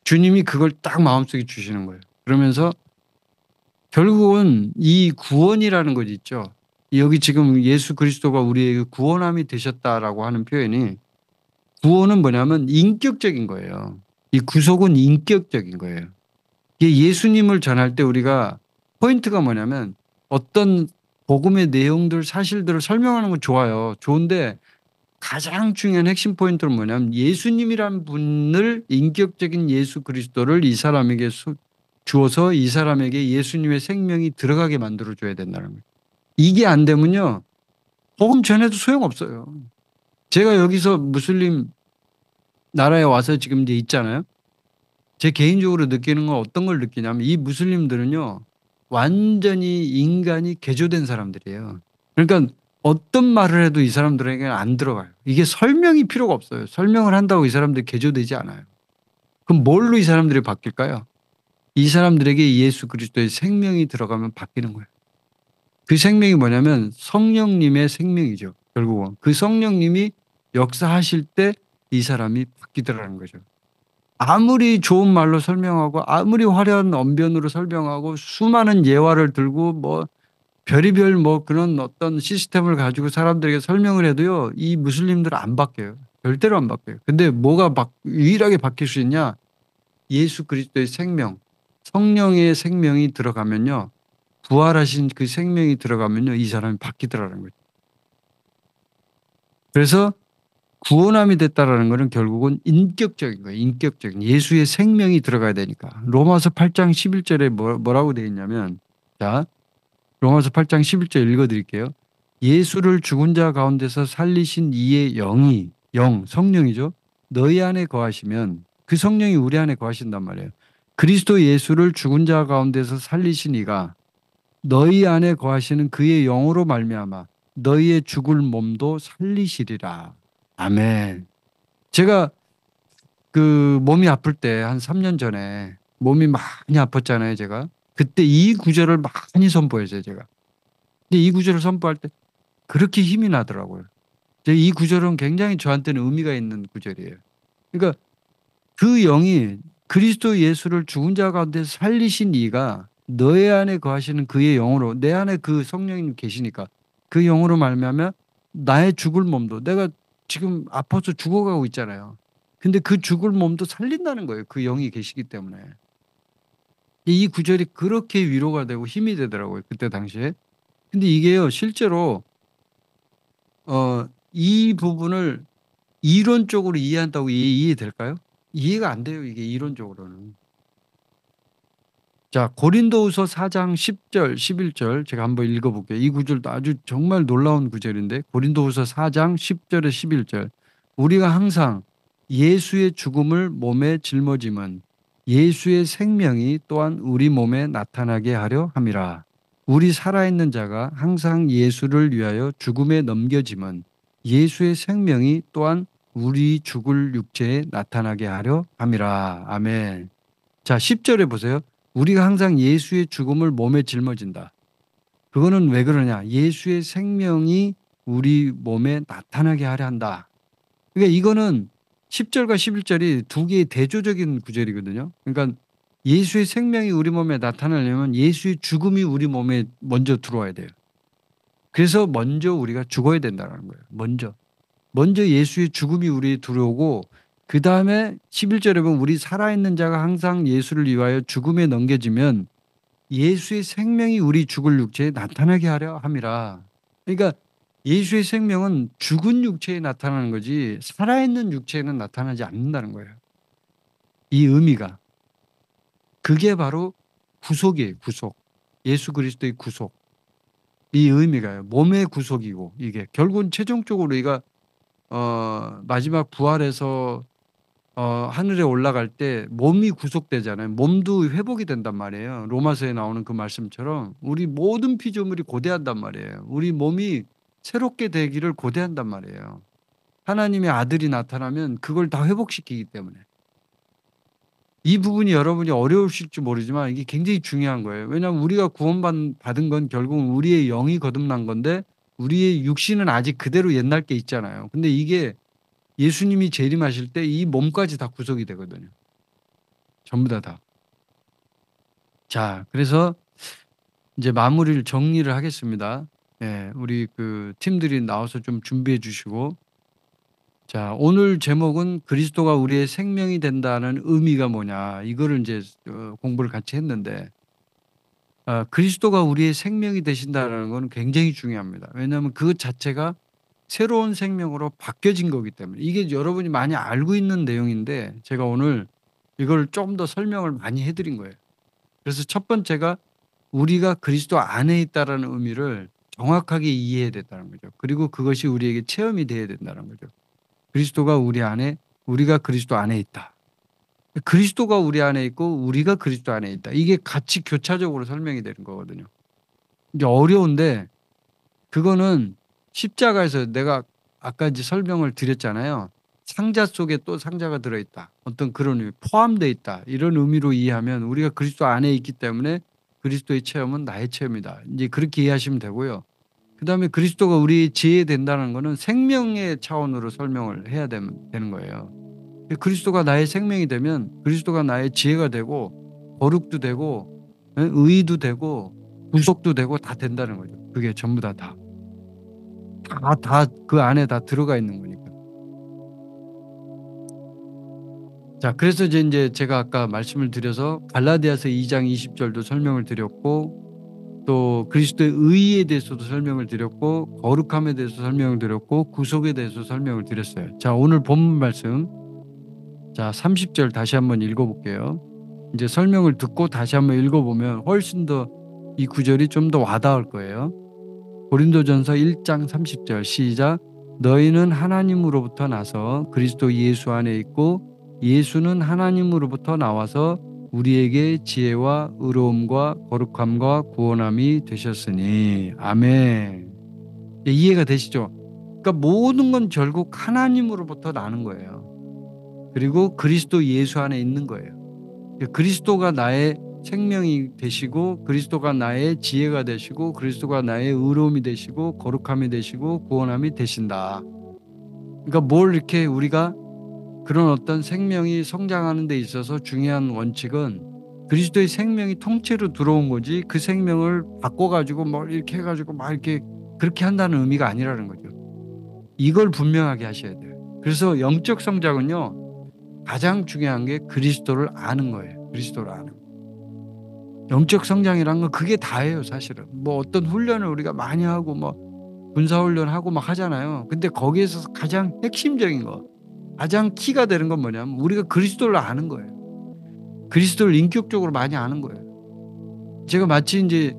주님이 그걸 딱 마음속에 주시는 거예요. 그러면서 결국은 이 구원이라는 것 있죠. 여기 지금 예수 그리스도가 우리에게 구원함이 되셨다라고 하는 표현이 구원은 뭐냐면 인격적인 거예요. 이 구속은 인격적인 거예요. 이게 예수님을 전할 때 우리가 포인트가 뭐냐면 어떤 복음의 내용들, 사실들을 설명하는 건 좋아요. 좋은데 가장 중요한 핵심 포인트는 뭐냐면 예수님이란 분을 인격적인 예수 그리스도를 이 사람에게 주어서 이 사람에게 예수님의 생명이 들어가게 만들어줘야 된다는 거예요. 이게 안 되면요. 복음 전해도 소용없어요. 제가 여기서 무슬림 나라에 와서 지금 이제 있잖아요. 제 개인적으로 느끼는 건 어떤 걸 느끼냐면 이 무슬림들은요. 완전히 인간이 개조된 사람들이에요. 그러니까 어떤 말을 해도 이 사람들에게는 안 들어가요. 이게 설명이 필요가 없어요. 설명을 한다고 이 사람들이 개조되지 않아요. 그럼 뭘로 이 사람들이 바뀔까요? 이 사람들에게 예수 그리스도의 생명이 들어가면 바뀌는 거예요. 그 생명이 뭐냐면 성령님의 생명이죠. 결국은 그 성령님이 역사하실 때 이 사람이 바뀌더라는 거죠. 아무리 좋은 말로 설명하고 아무리 화려한 언변으로 설명하고 수많은 예화를 들고 뭐 별의별 뭐 그런 어떤 시스템을 가지고 사람들에게 설명을 해도요. 이 무슬림들은 안 바뀌어요. 절대로 안 바뀌어요. 근데 뭐가 유일하게 바뀔 수 있냐? 예수 그리스도의 생명, 성령의 생명이 들어가면요. 부활하신 그 생명이 들어가면요. 이 사람이 바뀌더라는 거죠. 그래서 구원함이 됐다라는 것은 결국은 인격적인 거예요. 인격적인 예수의 생명이 들어가야 되니까. 로마서 8장 11절에 뭐라고 되어 있냐면 자 로마서 8장 11절 읽어드릴게요. 예수를 죽은 자 가운데서 살리신 이의 영이 성령이죠. 너희 안에 거하시면 그 성령이 우리 안에 거하신단 말이에요. 그리스도 예수를 죽은 자 가운데서 살리신 이가 너희 안에 거하시는 그의 영으로 말미암아 너희의 죽을 몸도 살리시리라. 아멘. 제가 그 몸이 아플 때 한 3년 전에 몸이 많이 아팠잖아요, 제가. 그때 이 구절을 많이 선포했어요, 제가. 근데 이 구절을 선포할 때 그렇게 힘이 나더라고요. 이 구절은 굉장히 저한테는 의미가 있는 구절이에요. 그러니까 그 영이 그리스도 예수를 죽은 자 가운데 살리신 이가 너의 안에 거하시는 그의 영으로 내 안에 그 성령님 계시니까 그 영으로 말미암아 나의 죽을 몸도 내가 지금 아파서 죽어가고 있잖아요. 근데 그 죽을 몸도 살린다는 거예요. 그 영이 계시기 때문에. 이 구절이 그렇게 위로가 되고 힘이 되더라고요. 그때 당시에. 근데 이게요, 실제로, 이 부분을 이론적으로 이해한다고 이해될까요? 이해가 안 돼요. 이게 이론적으로는. 자, 고린도후서 4장 10절, 11절 제가 한번 읽어볼게요. 이 구절도 아주 정말 놀라운 구절인데 고린도후서 4장 10절에 11절 우리가 항상 예수의 죽음을 몸에 짊어짐은 예수의 생명이 또한 우리 몸에 나타나게 하려 함이라. 우리 살아있는 자가 항상 예수를 위하여 죽음에 넘겨짐은 예수의 생명이 또한 우리 죽을 육체에 나타나게 하려 함이라. 아멘. 자, 10절에 보세요. 우리가 항상 예수의 죽음을 몸에 짊어진다. 그거는 왜 그러냐? 예수의 생명이 우리 몸에 나타나게 하려 한다. 그러니까 이거는 10절과 11절이 두 개의 대조적인 구절이거든요. 그러니까 예수의 생명이 우리 몸에 나타나려면 예수의 죽음이 우리 몸에 먼저 들어와야 돼요. 그래서 먼저 우리가 죽어야 된다는 거예요. 먼저 예수의 죽음이 우리에 들어오고 그 다음에 11절에 보면 우리 살아있는 자가 항상 예수를 위하여 죽음에 넘겨지면 예수의 생명이 우리 죽을 육체에 나타나게 하려 함이라. 그러니까 예수의 생명은 죽은 육체에 나타나는 거지 살아있는 육체에는 나타나지 않는다는 거예요. 이 의미가. 그게 바로 구속이에요. 구속. 예수 그리스도의 구속. 이 의미가요. 몸의 구속이고 이게 결국은 최종적으로 우리가 마지막 부활해서 하늘에 올라갈 때 몸이 구속되잖아요. 몸도 회복이 된단 말이에요. 로마서에 나오는 그 말씀처럼 우리 모든 피조물이 고대한단 말이에요. 우리 몸이 새롭게 되기를 고대한단 말이에요. 하나님의 아들이 나타나면 그걸 다 회복시키기 때문에. 이 부분이 여러분이 어려우실지 모르지만 이게 굉장히 중요한 거예요. 왜냐하면 우리가 구원받은 건 결국은 우리의 영이 거듭난 건데 우리의 육신은 아직 그대로 옛날 게 있잖아요. 근데 이게 예수님이 재림하실 때 이 몸까지 다 구속이 되거든요. 전부 다. 자, 그래서 이제 마무리를 정리를 하겠습니다. 예, 우리 그 팀들이 나와서 좀 준비해 주시고. 자, 오늘 제목은 그리스도가 우리의 생명이 된다는 의미가 뭐냐. 이거를 이제 공부를 같이 했는데, 그리스도가 우리의 생명이 되신다는 건 굉장히 중요합니다. 왜냐하면 그 자체가 새로운 생명으로 바뀌어진 거기 때문에. 이게 여러분이 많이 알고 있는 내용인데 제가 오늘 이걸 좀 더 설명을 많이 해드린 거예요. 그래서 첫 번째가 우리가 그리스도 안에 있다는 의미를 정확하게 이해해야 된다는 거죠. 그리고 그것이 우리에게 체험이 돼야 된다는 거죠. 그리스도가 우리 안에, 우리가 그리스도 안에 있다. 그리스도가 우리 안에 있고 우리가 그리스도 안에 있다. 이게 같이 교차적으로 설명이 되는 거거든요. 이제 어려운데 그거는 십자가에서 내가 아까 이제 설명을 드렸잖아요. 상자 속에 또 상자가 들어있다. 어떤 그런 의미, 포함되어 있다. 이런 의미로 이해하면 우리가 그리스도 안에 있기 때문에 그리스도의 체험은 나의 체험이다. 이제 그렇게 이해하시면 되고요. 그 다음에 그리스도가 우리 지혜 된다는 것은 생명의 차원으로 설명을 해야 되는 거예요. 그리스도가 나의 생명이 되면 그리스도가 나의 지혜가 되고 거룩도 되고 의의도 되고 구속도 되고 다 된다는 거죠. 그게 전부 다 그 안에 다 들어가 있는 거니까. 자, 그래서 이제 제가 아까 말씀을 드려서 갈라디아서 2장 20절도 설명을 드렸고 또 그리스도의 의의에 대해서도 설명을 드렸고 거룩함에 대해서 설명을 드렸고 구속에 대해서 설명을 드렸어요. 자, 오늘 본문 말씀 자 30절 다시 한번 읽어볼게요. 이제 설명을 듣고 다시 한번 읽어보면 훨씬 더 이 구절이 좀 더 와닿을 거예요. 고린도전서 1장 30절 시작. 너희는 하나님으로부터 나서 그리스도 예수 안에 있고 예수는 하나님으로부터 나와서 우리에게 지혜와 의로움과 거룩함과 구원함이 되셨으니. 아멘. 이해가 되시죠? 그러니까 모든 건 결국 하나님으로부터 나는 거예요. 그리고 그리스도 예수 안에 있는 거예요. 그리스도가 나의 생명이 되시고 그리스도가 나의 지혜가 되시고 그리스도가 나의 의로움이 되시고 거룩함이 되시고 구원함이 되신다. 그러니까 뭘 이렇게 우리가 그런 어떤 생명이 성장하는 데 있어서 중요한 원칙은 그리스도의 생명이 통째로 들어온 거지 그 생명을 바꿔가지고 뭐 이렇게 해가지고 막 이렇게 그렇게 한다는 의미가 아니라는 거죠. 이걸 분명하게 하셔야 돼요. 그래서 영적 성장은요 가장 중요한 게 그리스도를 아는 거예요. 그리스도를 아는 거. 영적 성장이란 건 그게 다예요, 사실은. 뭐 어떤 훈련을 우리가 많이 하고 뭐 군사훈련 하고 막 하잖아요. 근데 거기에서 가장 핵심적인 거, 가장 키가 되는 건 뭐냐면 우리가 그리스도를 아는 거예요. 그리스도를 인격적으로 많이 아는 거예요. 제가 마치 이제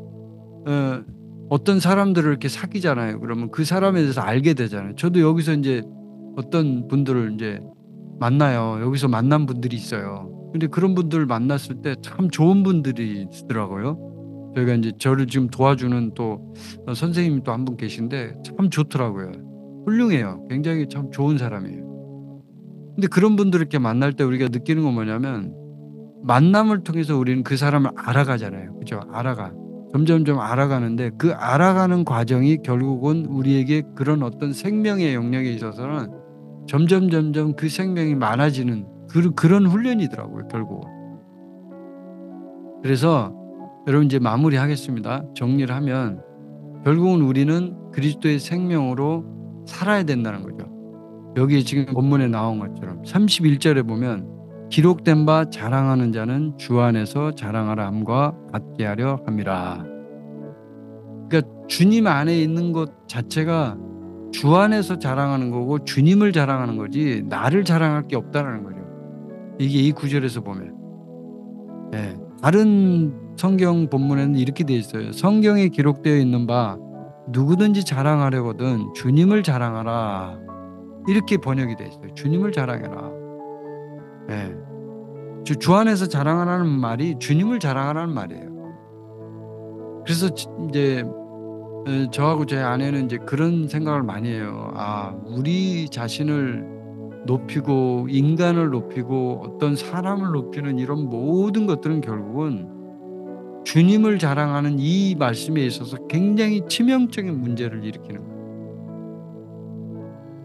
어떤 사람들을 이렇게 사귀잖아요. 그러면 그 사람에 대해서 알게 되잖아요. 저도 여기서 이제 어떤 분들을 이제 만나요. 여기서 만난 분들이 있어요. 근데 그런 분들을 만났을 때 참 좋은 분들이 있더라고요. 저희가 이제 저를 지금 도와주는 또 선생님이 또 한 분 계신데 참 좋더라고요. 훌륭해요. 굉장히 참 좋은 사람이에요. 근데 그런 분들을 이렇게 만날 때 우리가 느끼는 건 뭐냐면 만남을 통해서 우리는 그 사람을 알아가잖아요. 그죠? 알아가. 점점점 알아가는데 그 알아가는 과정이 결국은 우리에게 그런 어떤 생명의 영역에 있어서는 점점 그 생명이 많아지는 그런 훈련이더라고요, 결국. 그래서 여러분 이제 마무리하겠습니다. 정리를 하면 결국은 우리는 그리스도의 생명으로 살아야 된다는 거죠. 여기 지금 본문에 나온 것처럼 31절에 보면 기록된 바 자랑하는 자는 주 안에서 자랑하라 함과 같게 하려 함이라. 그러니까 주님 안에 있는 것 자체가 주 안에서 자랑하는 거고 주님을 자랑하는 거지 나를 자랑할 게 없다라는 거죠. 이게 이 구절에서 보면. 예. 다른 성경 본문에는 이렇게 되어 있어요. 성경에 기록되어 있는 바 누구든지 자랑하려거든 주님을 자랑하라. 이렇게 번역이 되어 있어요. 주님을 자랑해라. 예. 주 안에서 자랑하라는 말이 주님을 자랑하라는 말이에요. 그래서 이제 저하고 제 아내는 이제 그런 생각을 많이 해요. 아, 우리 자신을 높이고 인간을 높이고 어떤 사람을 높이는 이런 모든 것들은 결국은 주님을 자랑하는 이 말씀에 있어서 굉장히 치명적인 문제를 일으키는 거예요.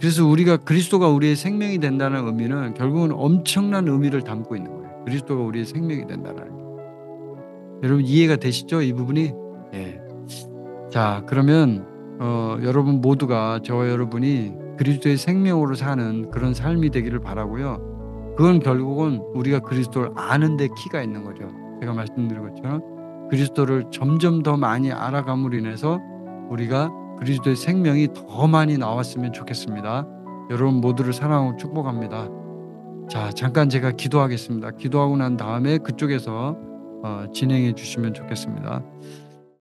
그래서 우리가 그리스도가 우리의 생명이 된다는 의미는 결국은 엄청난 의미를 담고 있는 거예요. 그리스도가 우리의 생명이 된다는 게. 여러분 이해가 되시죠? 이 부분이? 예. 자, 그러면 여러분 모두가 저와 여러분이 그리스도의 생명으로 사는 그런 삶이 되기를 바라고요. 그건 결국은 우리가 그리스도를 아는 데 키가 있는 거죠. 제가 말씀드린 것처럼 그리스도를 점점 더 많이 알아감으로 인해서 우리가 그리스도의 생명이 더 많이 나왔으면 좋겠습니다. 여러분 모두를 사랑하고 축복합니다. 자, 잠깐 제가 기도하겠습니다. 기도하고 난 다음에 그쪽에서 진행해 주시면 좋겠습니다.